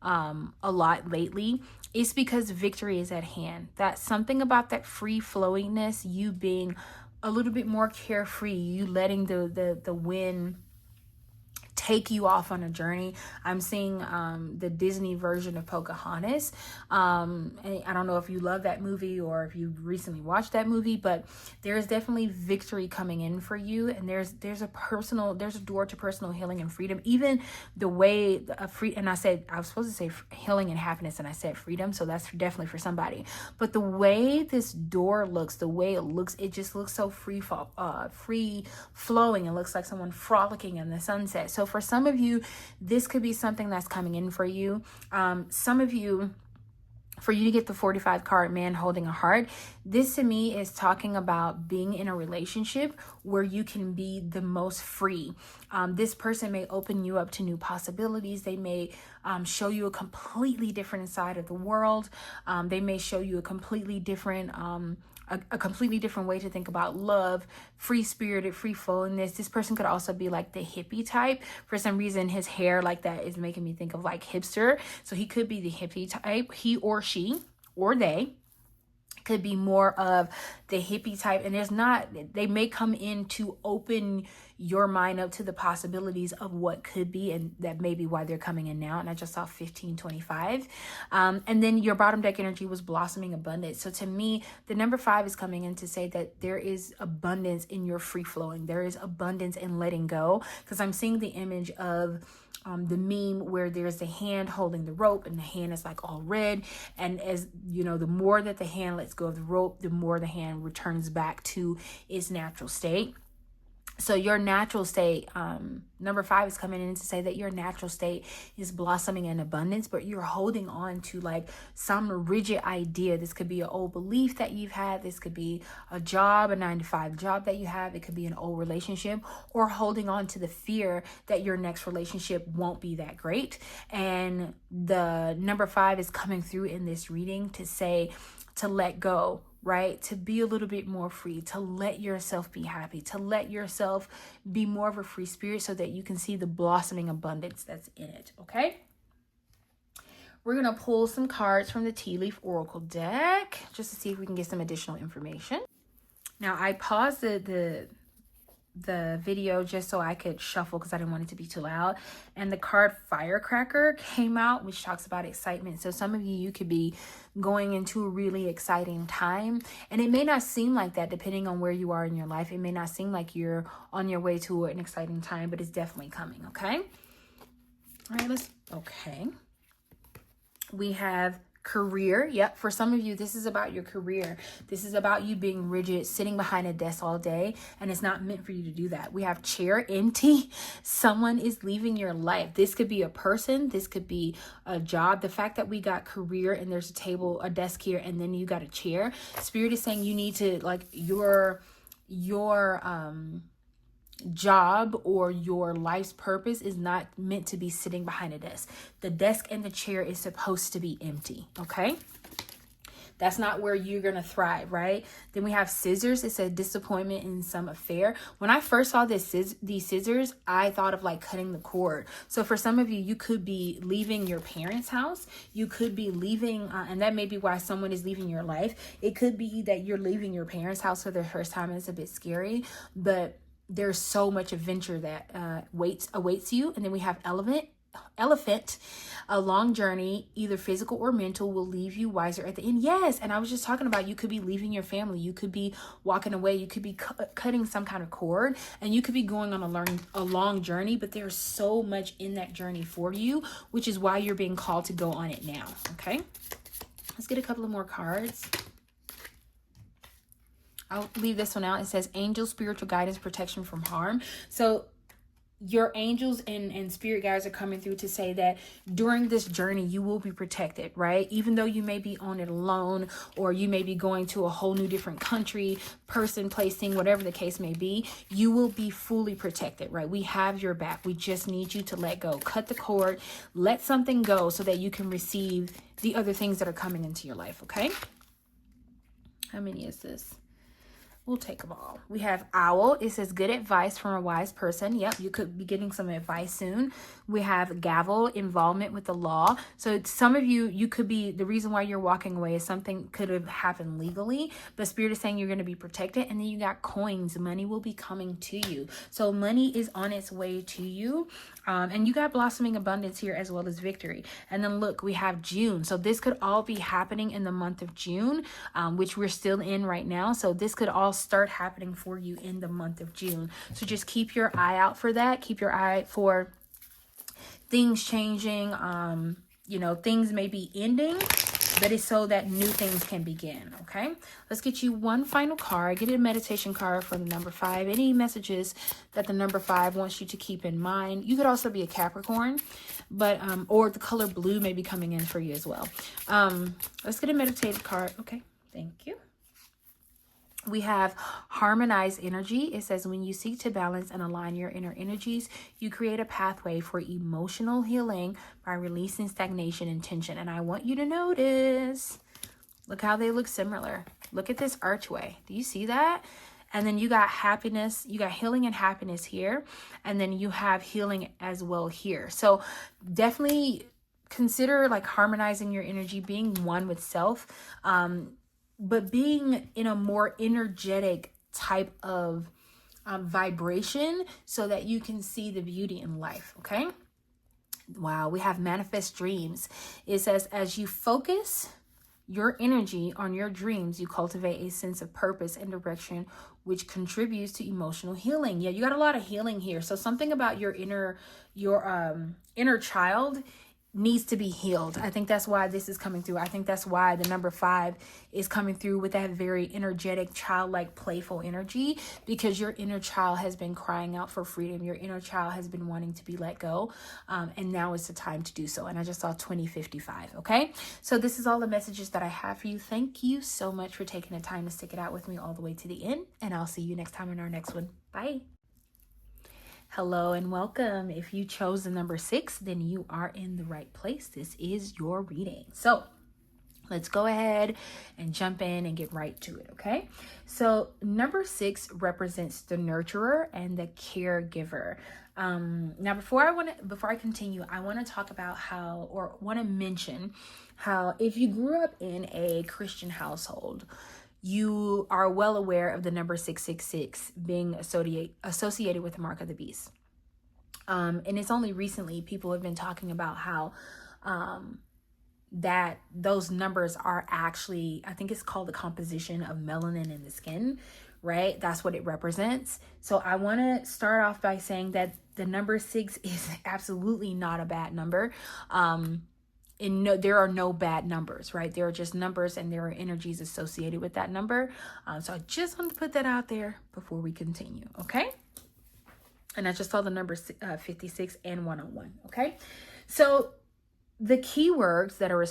a lot lately. It's because victory is at hand. That's something about that free flowingness, you being a little bit more carefree, you letting the wind take you off on a journey. I'm seeing the Disney version of Pocahontas. And I don't know if you love that movie or if you recently watched that movie, but there's definitely victory coming in for you. And there's a door to personal healing and freedom. Even the way and I was supposed to say healing and happiness, and I said freedom, so that's definitely for somebody. But the way this door looks, it just looks so free flowing. It looks like someone frolicking in the sunset. So for some of you, this could be something that's coming in for you. Some of you, for you to get the 45 card, man holding a heart, this to me is talking about being in a relationship where you can be the most free. This person may open you up to new possibilities. They may show you a completely different side of the world. They may show you a completely different a completely different way to think about love, free-spirited, free-flowingness. This person could also be like the hippie type. For some reason, his hair like that is making me think of like hipster. So he could be the hippie type. He or she or they could be more of the hippie type. And they may come in to open your mind up to the possibilities of what could be, and that may be why they're coming in now. And I just saw 1525. And then your bottom deck energy was blossoming abundance. So to me, the number 5 is coming in to say that there is abundance in your free flowing. There is abundance in letting go, because I'm seeing the image of the meme where there's the hand holding the rope and the hand is like all red. And as you know, the more that the hand lets go of the rope, the more the hand returns back to its natural state. So your natural state, number 5 is coming in to say that your natural state is blossoming in abundance, but you're holding on to like some rigid idea. This could be an old belief that you've had. This could be a job, a 9-to-5 job that you have. It could be an old relationship, or holding on to the fear that your next relationship won't be that great. And the number 5 is coming through in this reading to say to let go, right? To be a little bit more free, to let yourself be happy, to let yourself be more of a free spirit so that you can see the blossoming abundance that's in it, okay? We're going to pull some cards from the Tea Leaf Oracle deck just to see if we can get some additional information. Now, I paused the video just so I could shuffle because I didn't want it to be too loud. And the card Firecracker came out, which talks about excitement. So some of you could be going into a really exciting time. And it may not seem like that depending on where you are in your life. It may not seem like you're on your way to an exciting time, but it's definitely coming, okay? All right, okay. We have career. Yep, for some of you, this is about your career. This is about you being rigid, sitting behind a desk all day, and it's not meant for you to do that. We have chair empty. Someone is leaving your life. This could be a person. This could be a job. The fact that we got career and there's a desk here, and then you got a chair. Spirit is saying you need to, like, your job or your life's purpose is not meant to be sitting behind a desk. The desk and the chair is supposed to be empty, okay? That's not where you're going to thrive, right? Then we have scissors. It said disappointment in some affair. When I first saw these scissors, I thought of like cutting the cord. So for some of you, you could be leaving your parents' house. You could be leaving, and that may be why someone is leaving your life. It could be that you're leaving your parents' house for the first time and it's a bit scary, but there's so much adventure that awaits you. And then we have elephant. A long journey, either physical or mental, will leave you wiser at the end. Yes, and I was just talking about, you could be leaving your family. You could be walking away. You could be cutting some kind of cord, and you could be going on a long journey, but there's so much in that journey for you, which is why you're being called to go on it now, okay? Let's get a couple of more cards. I'll leave this one out. It says angel, spiritual guidance, protection from harm. So your angels and spirit guides are coming through to say that during this journey you will be protected, right? Even though you may be on it alone, or you may be going to a whole new different country, person, place, thing, whatever the case may be, you will be fully protected, right? We have your back. We just need you to let go, cut the cord, let something go so that you can receive the other things that are coming into your life. Okay, how many is this? We'll take them all. We have owl. It says good advice from a wise person. Yep, you could be getting some advice soon. We have gavel, involvement with the law. So some of you could be, the reason why you're walking away is something could have happened legally, but Spirit is saying you're going to be protected. And then you got coins. Money will be coming to you. So money is on its way to you. And you got blossoming abundance here as well as victory. And then look, we have June. So this could all be happening in the month of June, which we're still in right now. So this could all start happening for you in the month of June. So just keep your eye out for that. Keep your eye out for things changing. Things may be ending, but it's so that new things can begin. Okay, let's get you one final card. Get a meditation card for the number 5. Any messages that the number 5 wants you to keep in mind. You could also be a Capricorn, but or the color blue may be coming in for you as well. Let's get a meditative card. Okay, thank you. We have harmonized energy. It says when you seek to balance and align your inner energies, you create a pathway for emotional healing by releasing stagnation and tension. And I want you to notice, look how they look similar. Look at this archway. Do you see that? And then you got happiness, you got healing and happiness here. And then you have healing as well here. So definitely consider like harmonizing your energy, being one with self. But being in a more energetic type of vibration so that you can see the beauty in life. Okay. Wow. We have manifest dreams. It says, as you focus your energy on your dreams, you cultivate a sense of purpose and direction, which contributes to emotional healing. Yeah, you got a lot of healing here. So something about your inner child needs to be healed. I think that's why this is coming through. I think that's why the number 5 is coming through with that very energetic, childlike, playful energy, because your inner child has been crying out for freedom. Your inner child has been wanting to be let go. And now is the time to do so. And I just saw 2055. Okay. So this is all the messages that I have for you. Thank you so much for taking the time to stick it out with me all the way to the end. And I'll see you next time in our next one. Bye. Hello and welcome. If you chose the number 6, then you are in the right place. This is your reading. So let's go ahead and jump in and get right to it. Okay. So number 6 represents the nurturer and the caregiver. Now, before I continue, I want to talk about want to mention how if you grew up in a Christian household, you are well aware of the number 666 being associated with the mark of the beast. And it's only recently people have been talking about how that those numbers are actually, I think it's called the composition of melanin in the skin, right? That's what it represents. So I want to start off by saying that the number 6 is absolutely not a bad number. There are no bad numbers, right? There are just numbers and there are energies associated with that number. So I just want to put that out there before we continue. Okay. And I just saw the numbers 56 and 101. Okay. So the keywords that are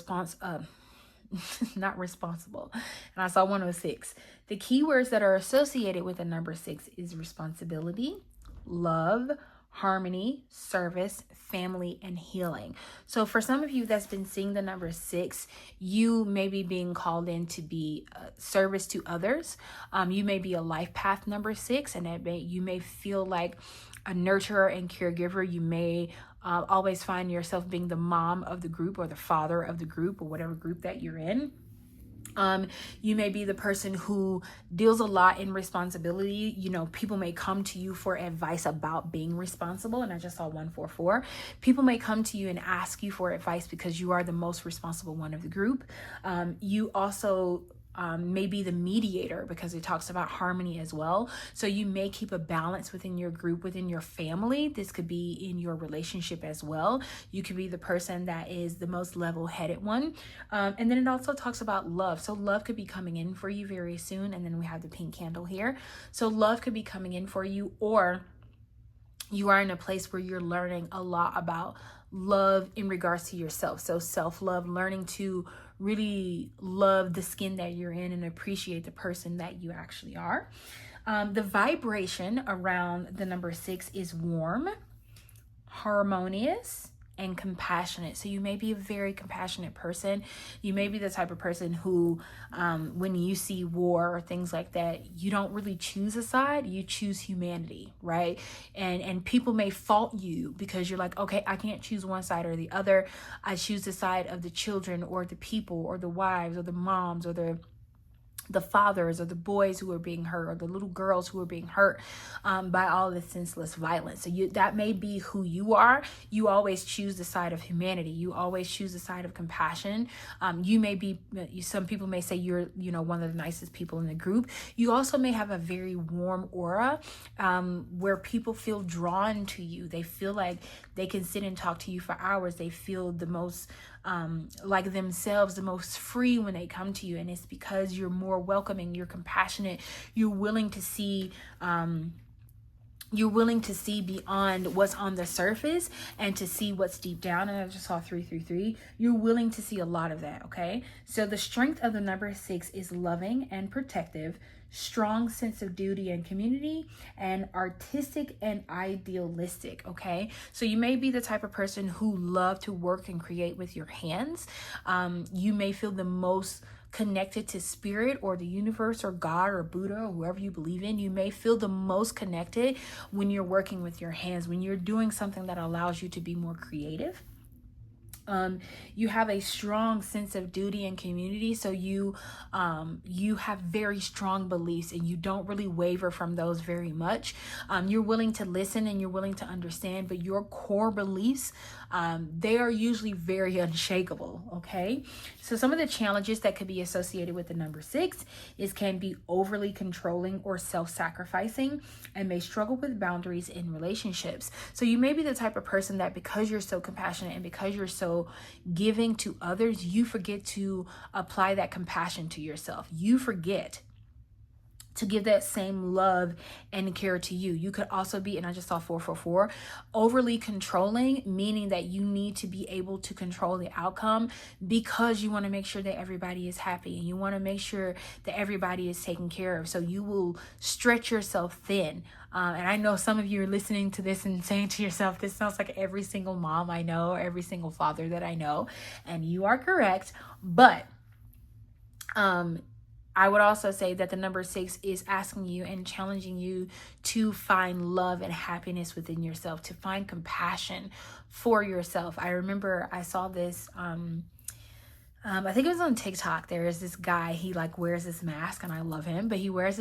not responsible. And I saw 106. The keywords that are associated with the number 6 is responsibility, love, harmony, service, family, and healing. So for some of you that's been seeing the number 6, you may be being called in to be service to others. You may be a life path number 6, and you may feel like a nurturer and caregiver. You may always find yourself being the mom of the group or the father of the group or whatever group that you're in. You may be the person who deals a lot in responsibility. People may come to you for advice about being responsible. And I just saw 144. People may come to you and ask you for advice because you are the most responsible one of the group. You also may be the mediator because it talks about harmony as well. So you may keep a balance within your group, within your family. This could be in your relationship as well. You could be the person that is the most level-headed one. And then it also talks about love. So love could be coming in for you very soon. And then we have the pink candle here. So love could be coming in for you, or you are in a place where you're learning a lot about love in regards to yourself. So self-love, learning to really love the skin that you're in and appreciate the person that you actually are. The vibration around the number 6 is warm, harmonious, and compassionate. So you may be a very compassionate person. You may be the type of person who, when you see war or things like that, you don't really choose a side, you choose humanity, right? And people may fault you because you're like, okay, I can't choose one side or the other. I choose the side of the children or the people or the wives or the moms or the fathers or the boys who are being hurt or the little girls who are being hurt by all this senseless violence. So that may be who you are. You always choose the side of humanity. You always choose the side of compassion. You may be, some people may say you're, one of the nicest people in the group. You also may have a very warm aura where people feel drawn to you. They feel like they can sit and talk to you for hours. They feel the most like themselves, the most free when they come to you. And it's because you're more welcoming, you're compassionate, you're willing to see beyond what's on the surface and to see what's deep down. And I just saw 333. You're willing to see a lot of that. Okay. So the strength of the number 6 is loving and protective, strong sense of duty and community, and artistic and idealistic. Okay. So you may be the type of person who love to work and create with your hands. You may feel the most connected to spirit or the universe or God or Buddha or whoever you believe in. You may feel the most connected when you're working with your hands, when you're doing something that allows you to be more creative. You have a strong sense of duty and community. So you have very strong beliefs and you don't really waver from those very much. You're willing to listen and you're willing to understand, but your core beliefs, they are usually very unshakable. Okay. So some of the challenges that could be associated with the number 6 can be overly controlling or self-sacrificing and may struggle with boundaries in relationships. So you may be the type of person that because you're so compassionate and because you're so giving to others, you forget to apply that compassion to yourself. You forget to give that same love and care to you. You could also be, and I just saw 444, overly controlling, meaning that you need to be able to control the outcome because you want to make sure that everybody is happy and you want to make sure that everybody is taken care of. So you will stretch yourself thin. And I know some of you are listening to this and saying to yourself, this sounds like every single mom I know, every single father that I know. And you are correct. But I would also say that the number 6 is asking you and challenging you to find love and happiness within yourself, to find compassion for yourself. I remember I saw this, I think it was on TikTok. There is this guy, he like wears this mask and I love him, but he wears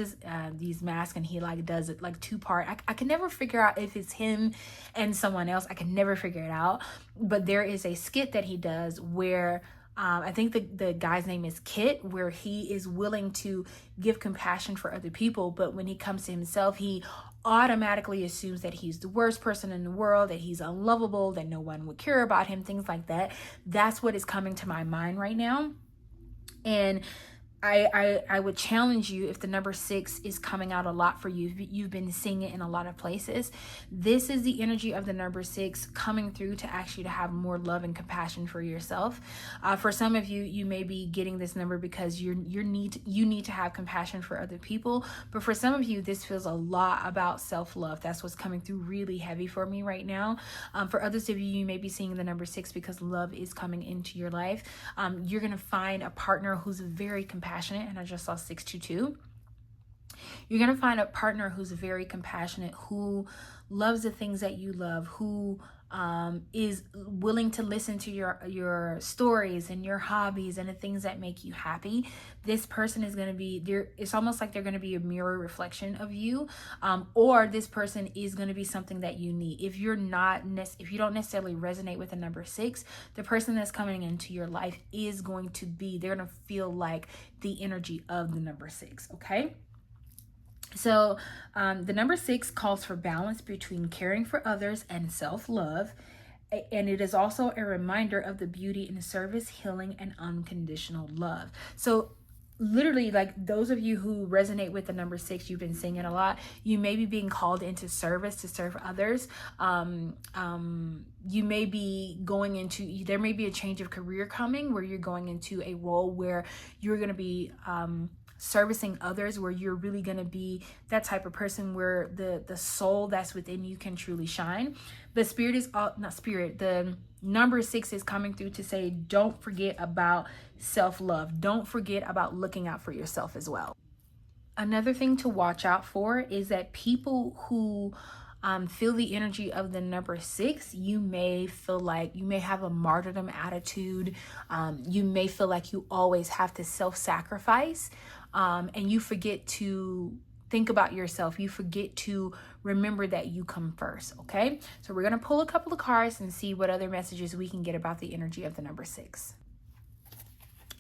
these masks and he like does it like 2-part. I can never figure out if it's him and someone else. I can never figure it out, but there is a skit that he does where I think the guy's name is Kit, where he is willing to give compassion for other people. But when he comes to himself, he automatically assumes that he's the worst person in the world, that he's unlovable, that no one would care about him, things like that. That's what is coming to my mind right now. And I would challenge you, if the number 6 is coming out a lot for you, you've been seeing it in a lot of places, this is the energy of the number 6 coming through to actually to have more love and compassion for yourself. For some of you, you may be getting this number because you need to have compassion for other people. But for some of you, this feels a lot about self-love. That's what's coming through really heavy for me right now. For others of you, you may be seeing the number 6 because love is coming into your life. You're going to find a partner who's very compassionate. And I just saw 622. You're going to find a partner who's very compassionate, who loves the things that you love, who is willing to listen to your stories and your hobbies and the things that make you happy. This person is going to be there. It's almost like they're going to be a mirror reflection of you, or this person is going to be something that you need. If you don't necessarily resonate with the number 6, the person that's coming into your life is going to be, they're going to feel like the energy of the number 6. Okay. So the number 6 calls for balance between caring for others and self-love. And it is also a reminder of the beauty in service, healing, and unconditional love. So literally, like those of you who resonate with the number 6, you've been seeing it a lot. You may be being called into service to serve others. You may be going into, there may be a change of career coming where you're going into a role where you're going to be servicing others, where you're really going to be that type of person where the soul that's within you can truly shine. The spirit is the number 6 is coming through to say, don't forget about self-love. Don't forget about looking out for yourself as well. Another thing to watch out for is that people who feel the energy of the number 6, you may feel like you may have a martyrdom attitude. You may feel like you always have to self-sacrifice, and you forget to think about yourself. You forget to remember that you come first. Okay, so we're going to pull a couple of cards and see what other messages we can get about the energy of the number 6.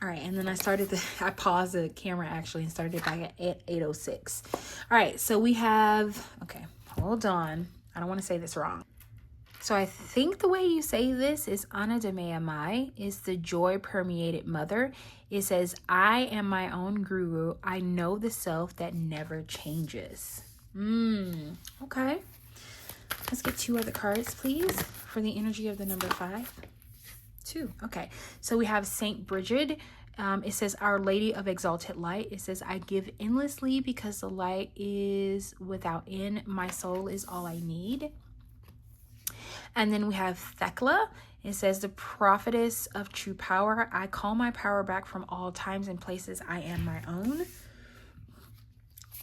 All right, and then I paused the camera actually and started back at 8:06. All right, so we have, okay, hold on. I don't want to say this wrong. So I think the way you say this is Anadamayamai, is the joy permeated mother. It says, I am my own guru. I know the self that never changes. Okay. Let's get 2 other cards, please, for the energy of the number 5. 2. Okay. So we have Saint Bridget. It says, Our Lady of Exalted Light. It says, I give endlessly because the light is without end. My soul is all I need. And then we have Thecla. It says, the prophetess of true power. I call my power back from all times and places. I am my own.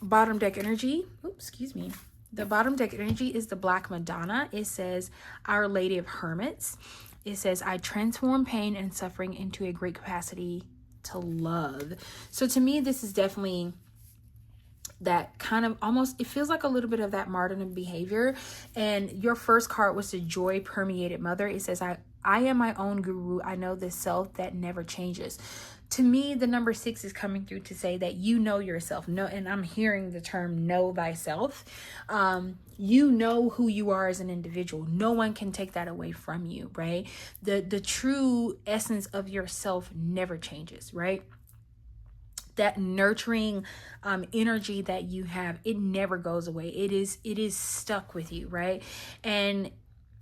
Bottom deck energy. Oops, excuse me. The bottom deck energy is the Black Madonna. It says, Our Lady of Hermits. It says, I transform pain and suffering into a great capacity to love. So to me, this is definitely that kind of almost, it feels like a little bit of that martyrdom behavior. And your first card was the joy permeated mother. It says, I am my own guru. I know the self that never changes. To me, the number 6 is coming through to say that you know yourself. No, and I'm hearing the term know thyself. You know who you are as an individual. No one can take that away from you, right? The true essence of yourself never changes, right? That nurturing energy that you have, it never goes away. It is stuck with you, right? And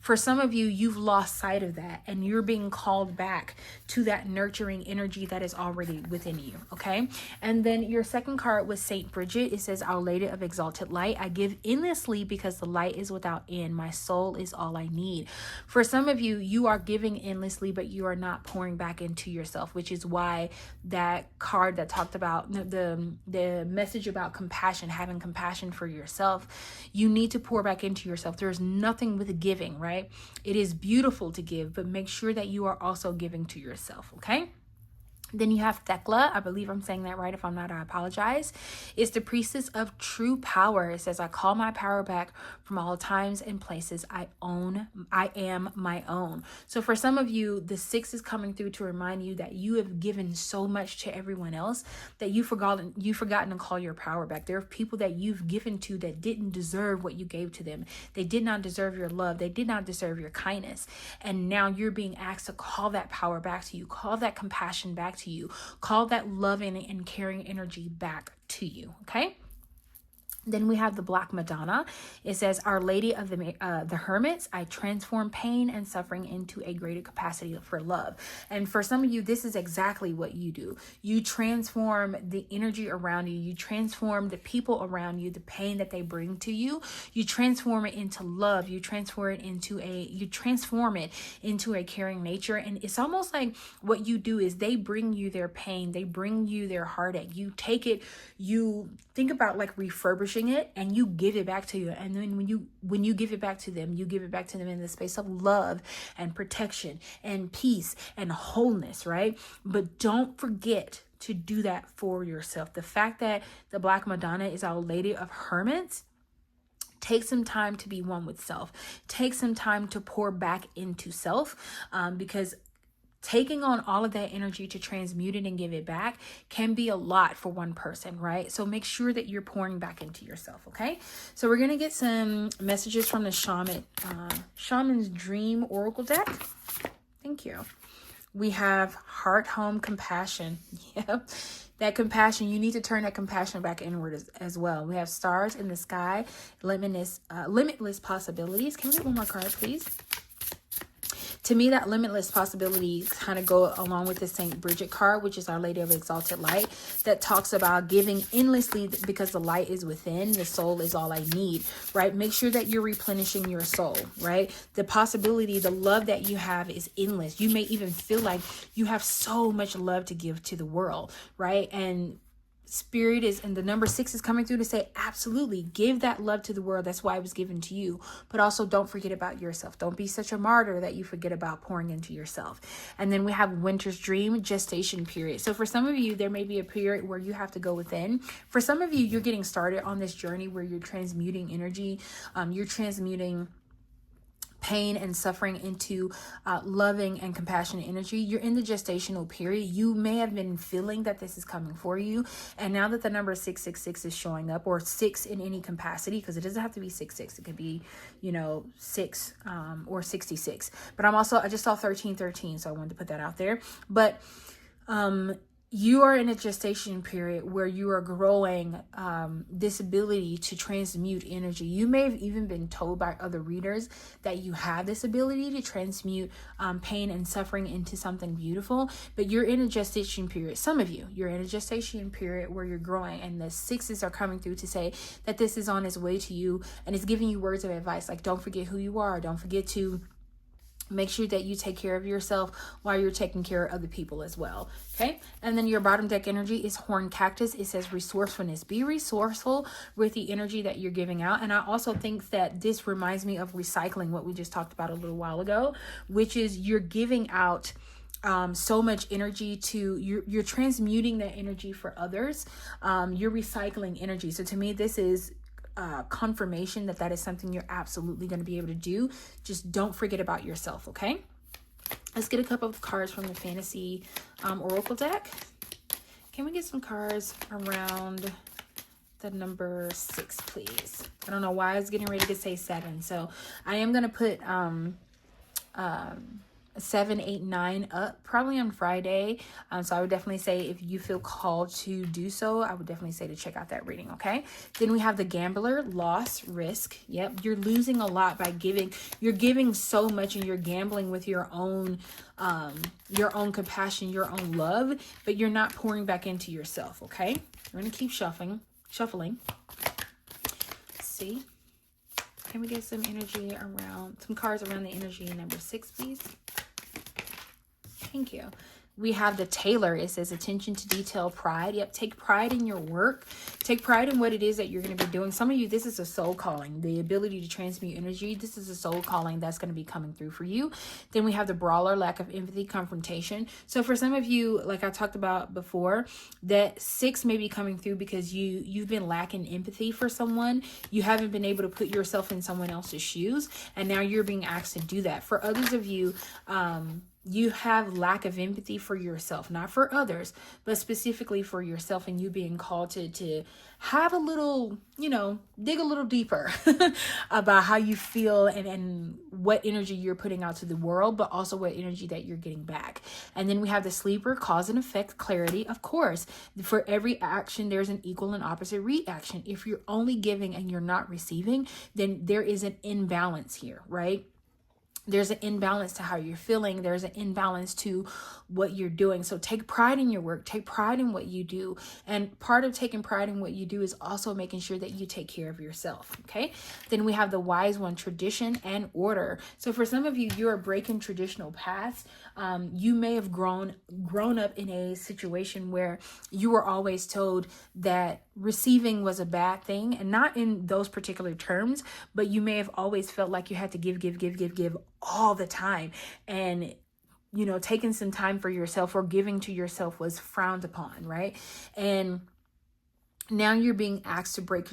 for some of you, you've lost sight of that and you're being called back to that nurturing energy that is already within you, okay? And then your second card was Saint Bridget. It says, Our Lady of Exalted Light. I give endlessly because the light is without end. My soul is all I need. For some of you, you are giving endlessly, but you are not pouring back into yourself, which is why that card that talked about the message about compassion, having compassion for yourself, you need to pour back into yourself. There's nothing with giving, right? It is beautiful to give, but make sure that you are also giving to yourself, okay? Then you have Thecla. I believe I'm saying that right. If I'm not, I apologize. It's the priestess of true power. It says, I call my power back from all times and places. I am my own. So for some of you, the 6 is coming through to remind you that you have given so much to everyone else that you've forgotten to call your power back. There are people that you've given to that didn't deserve what you gave to them. They did not deserve your love. They did not deserve your kindness. And now you're being asked to call that power back to you. Call that compassion back to you. Call that loving and caring energy back to you, okay? Then we have the Black Madonna. It says, Our Lady of the Hermits. I transform pain and suffering into a greater capacity for love. And for some of you, this is exactly what you do. You transform the energy around you. You transform the people around you, the pain that they bring to you. You transform it into love. You transform it into a caring nature. And it's almost like what you do is they bring you their pain. They bring you their heartache. You take it, you think about like refurbishing it, and you give it back to you. And then when you give it back to them, you give it back to them in the space of love and protection and peace and wholeness, right? But don't forget to do that for yourself. The fact that the Black Madonna is Our Lady of Hermits, take some time to be one with self. Take some time to pour back into self, because taking on all of that energy to transmute it and give it back can be a lot for one person, right? So make sure that you're pouring back into yourself, okay? So we're going to get some messages from the Shaman's Dream Oracle deck. Thank you. We have heart, home, compassion. Yep. That compassion, you need to turn that compassion back inward as well. We have stars in the sky, limitless possibilities. Can we get one more card, please? To me, that limitless possibility kind of go along with the Saint Bridget card, which is Our Lady of Exalted Light, that talks about giving endlessly because the light is within. The soul is all I need, right? Make sure that you're replenishing your soul, right? The possibility, the love that you have is endless. You may even feel like you have so much love to give to the world, right? And Spirit is, and the number 6 is coming through to say, absolutely, give that love to the world. That's why it was given to you. But also don't forget about yourself. Don't be such a martyr that you forget about pouring into yourself. And then we have Winter's Dream, gestation period. So for some of you, there may be a period where you have to go within. For some of you, you're getting started on this journey where you're transmuting energy. You're transmuting pain and suffering into loving and compassionate energy. You're in the gestational period. You may have been feeling that this is coming for you. And now that the number 666 is showing up, or 6 in any capacity, because it doesn't have to be 66. It could be, 6 or 66. But I just saw 1313. So I wanted to put that out there. But you are in a gestation period where you are growing this ability to transmute energy. You may have even been told by other readers that you have this ability to transmute pain and suffering into something beautiful, but you're in a gestation period. Some of you, you're in a gestation period where you're growing, and the 6s are coming through to say that this is on its way to you, and it's giving you words of advice like, don't forget who you are. Don't forget to make sure that you take care of yourself while you're taking care of other people as well. Okay. And then your bottom deck energy is Horn Cactus. It says resourcefulness. Be resourceful with the energy that you're giving out. And I also think that this reminds me of recycling, what we just talked about a little while ago, which is you're giving out so much energy to you're transmuting that energy for others. You're recycling energy. So to me, this is confirmation that is something you're absolutely going to be able to do. Just don't forget about yourself. Okay, let's get a couple of cards from the fantasy oracle deck. Can we get some cards around the number 6, please? I don't know why I was getting ready to say 7, so I am going to put 7, 8, 9 up probably on Friday. So I would definitely say, if you feel called to do so, I would definitely say to check out that reading. Okay. Then we have the Gambler, loss, risk. Yep. You're losing a lot by giving. You're giving so much, and you're gambling with your own compassion, your own love, but you're not pouring back into yourself. Okay. We're going to keep shuffling. Let's see. Can we get some energy around, some cards around the energy number 6, please? Thank you. We have the Tailor. It says attention to detail, pride. Yep. Take pride in your work. Take pride in what it is that you're going to be doing. Some of you, this is a soul calling. The ability to transmute energy. This is a soul calling that's going to be coming through for you. Then we have the Brawler, lack of empathy, confrontation. So for some of you, like I talked about before, that 6 may be coming through because you've been lacking empathy for someone. You haven't been able to put yourself in someone else's shoes, and now you're being asked to do that. For others of you, you have lack of empathy for yourself, not for others, but specifically for yourself, and you being called to have a little, dig a little deeper about how you feel and what energy you're putting out to the world, but also what energy that you're getting back. And then we have the Sleeper, cause and effect, clarity. Of course, for every action, there's an equal and opposite reaction. If you're only giving and you're not receiving, then there is an imbalance here, right? There's an imbalance to how you're feeling. There's an imbalance to what you're doing. So take pride in your work. Take pride in what you do. And part of taking pride in what you do is also making sure that you take care of yourself. Okay. Then we have the Wise One, tradition and order. So for some of you, you are breaking traditional paths. You may have grown up in a situation where you were always told that receiving was a bad thing, and not in those particular terms, but you may have always felt like you had to give all the time, and taking some time for yourself or giving to yourself was frowned upon, right? And now you're being asked to break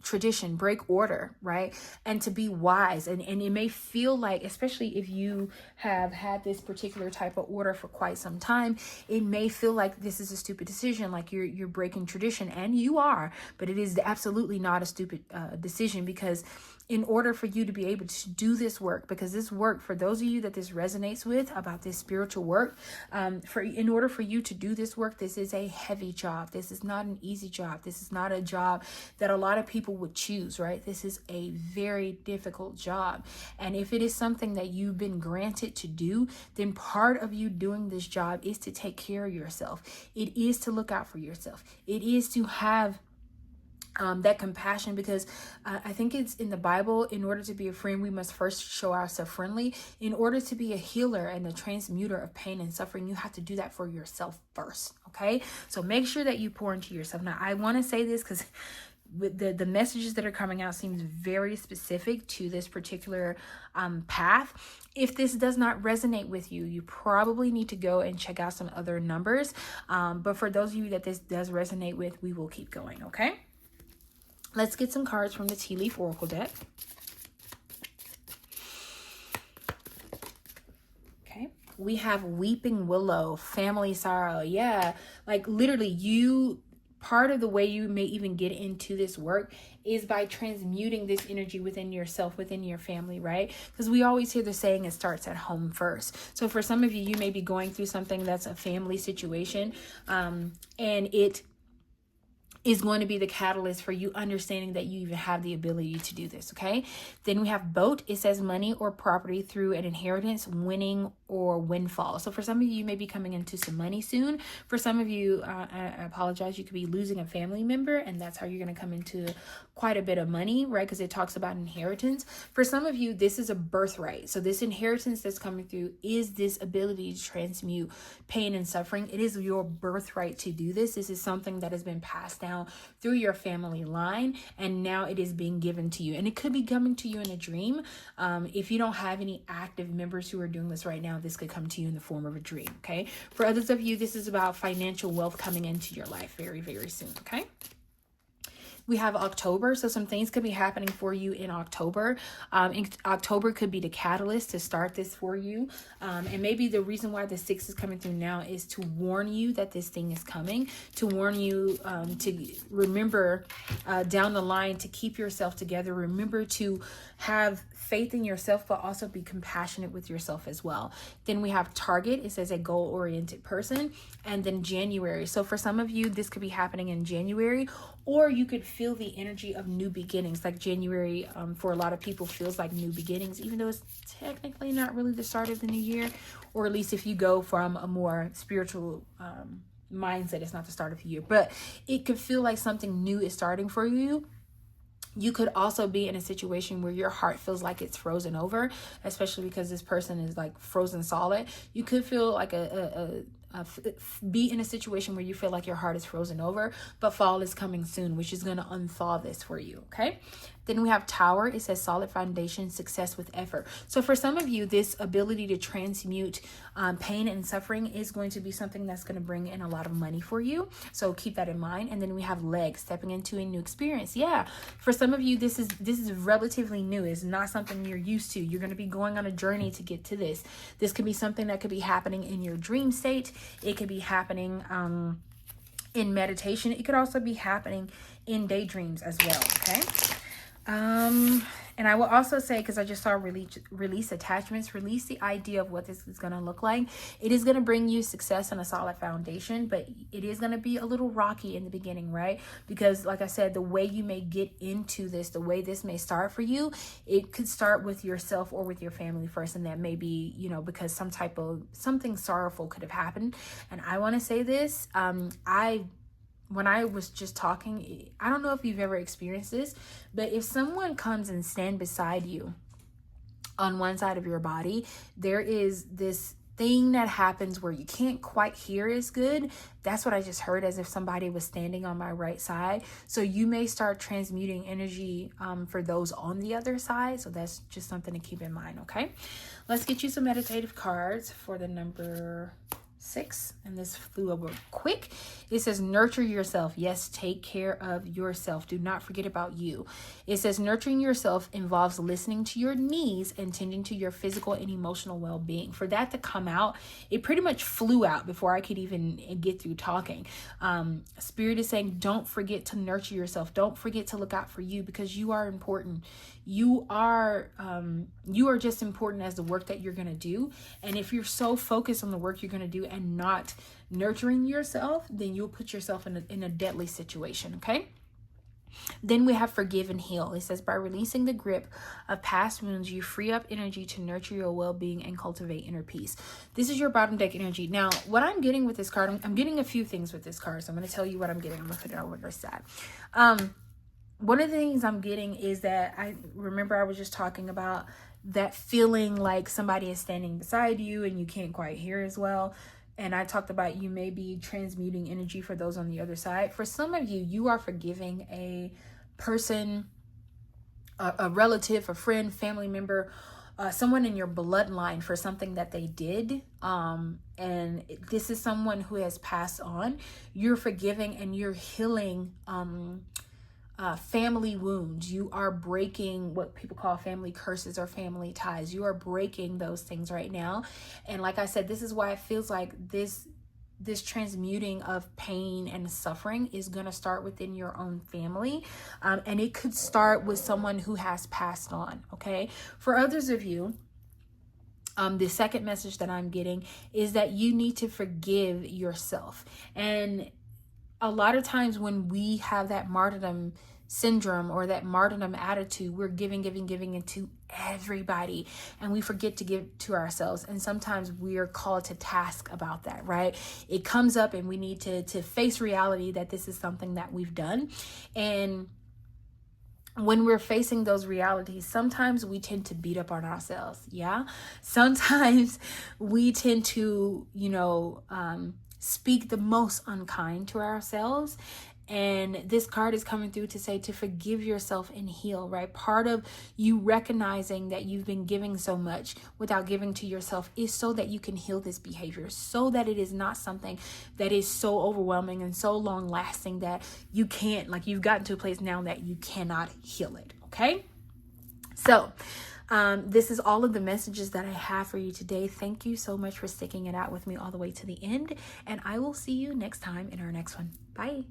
tradition, break order, right? And to be wise. And it may feel like, especially if you have had this particular type of order for quite some time, it may feel like this is a stupid decision, like you're breaking tradition, and you are, but it is absolutely not a stupid decision, because in order for you to be able to do this work, because this work, for those of you that this resonates with about this spiritual work, in order for you to do this work, this is a heavy job. This is not an easy job. This is not a job that a lot of people would choose, right? This is a very difficult job. And if it is something that you've been granted to do, then part of you doing this job is to take care of yourself. It is to look out for yourself. It is to have that compassion, because I think it's in the Bible, in order to be a friend, we must first show ourselves friendly. In order to be a healer and a transmuter of pain and suffering, you have to do that for yourself first. Okay, so make sure that you pour into yourself. Now, I want to say this because with the messages that are coming out seems very specific to this particular path. If this does not resonate with you, you probably need to go and check out some other numbers. But for those of you that this does resonate with, we will keep going. Okay. Let's get some cards from the Tea Leaf Oracle deck. Okay. We have Weeping Willow, family sorrow. Yeah. Like literally part of the way you may even get into this work is by transmuting this energy within yourself, within your family, right? Because we always hear the saying, it starts at home first. So for some of you, you may be going through something that's a family situation, and it is going to be the catalyst for you understanding that you even have the ability to do this. Okay. Then we have Boat. It says money or property through an inheritance, winning, or windfall. So for some of you, you may be coming into some money soon. For some of you, I apologize, you could be losing a family member, and that's how you're going to come into quite a bit of money, right? Because it talks about inheritance. For some of you, this is a birthright. So this inheritance that's coming through is this ability to transmute pain and suffering. It is your birthright to do this. This is something that has been passed down through your family line, and now it is being given to you. And it could be coming to you in a dream. If you don't have any active members who are doing this right now, this could come to you in the form of a dream. Okay. For others of you, this is about financial wealth coming into your life very, very soon. Okay. We have October, so some things could be happening for you in October. October could be the catalyst to start this for you. And maybe the reason why the 6 is coming through now is to warn you that this thing is coming, to warn you to remember down the line to keep yourself together. Remember to have faith in yourself, but also be compassionate with yourself as well. Then we have Target. It says a goal-oriented person. And then January. So for some of you, this could be happening in January, or you could feel the energy of new beginnings. Like January, for a lot of people, feels like new beginnings, even though it's technically not really the start of the new year, or at least if you go from a more spiritual mindset, it's not the start of the year, but it could feel like something new is starting for you. You could also be in a situation where your heart feels like it's frozen over, especially because this person is like frozen solid. You could feel like be in a situation where you feel like your heart is frozen over, but fall is coming soon, which is going to unthaw this for you. Okay. Then we have Tower. It says solid foundation, success with effort. So for some of you, this ability to transmute pain and suffering is going to be something that's going to bring in a lot of money for you. So keep that in mind. And then we have Legs, stepping into a new experience. Yeah. For some of you, this is relatively new. It's not something you're used to. You're going to be going on a journey to get to this. This could be something that could be happening in your dream state. It could be happening in meditation. It could also be happening in daydreams as well. Okay. And I will also say, because I just saw release attachments, release the idea of what this is going to look like. It is going to bring you success and a solid foundation, but it is going to be a little rocky in the beginning, right? Because like I said, the way you may get into this, the way this may start for you, it could start with yourself or with your family first. And that may be, because something sorrowful could have happened. And I want to say this, when I was just talking, I don't know if you've ever experienced this, but if someone comes and stand beside you on one side of your body, there is this thing that happens where you can't quite hear as good. That's what I just heard, as if somebody was standing on my right side. So you may start transmuting energy for those on the other side. So that's just something to keep in mind, okay? Let's get you some meditative cards for the number 6, and this flew over quick. It says nurture yourself. Yes, take care of yourself. Do not forget about you. It says nurturing yourself involves listening to your needs and tending to your physical and emotional well-being. For that to come out, it pretty much flew out before I could even get through talking. Spirit is saying, don't forget to nurture yourself. Don't forget to look out for you, because you are important. You are just important as the work that you're going to do. And if you're so focused on the work you're going to do and not nurturing yourself, then you'll put yourself in a deadly situation. Okay. Then we have forgive and heal. It says by releasing the grip of past wounds, you free up energy to nurture your well-being and cultivate inner peace. This is your bottom deck energy. Now, what I'm getting with this card, I'm getting a few things with this card. So I'm going to tell you what I'm getting. I'm going to put it over the side. One of the things I'm getting is that I was just talking about that feeling like somebody is standing beside you and you can't quite hear as well. And I talked about you may be transmuting energy for those on the other side. For some of you, you are forgiving a person, a relative, a friend, family member, someone in your bloodline for something that they did. And this is someone who has passed on. You're forgiving and you're healing family wounds. You are breaking what people call family curses or family ties. You are breaking those things right now. And like I said, this is why it feels like this transmuting of pain and suffering is going to start within your own family. And it could start with someone who has passed on. Okay. For others of you, the second message that I'm getting is that you need to forgive yourself. And a lot of times when we have that martyrdom syndrome or that martyrdom attitude, we're giving into everybody and we forget to give to ourselves. And sometimes we are called to task about that, right? It comes up and we need to face reality that this is something that we've done. And when we're facing those realities, sometimes we tend to beat up on ourselves. Yeah. Sometimes we tend to, speak the most unkind to ourselves. And this card is coming through to say to forgive yourself and heal, right? Part of you recognizing that you've been giving so much without giving to yourself is so that you can heal this behavior, so that it is not something that is so overwhelming and so long lasting that you can't, like you've gotten to a place now that you cannot heal it. Okay. So, this is all of the messages that I have for you today. Thank you so much for sticking it out with me all the way to the end. And I will see you next time in our next one. Bye.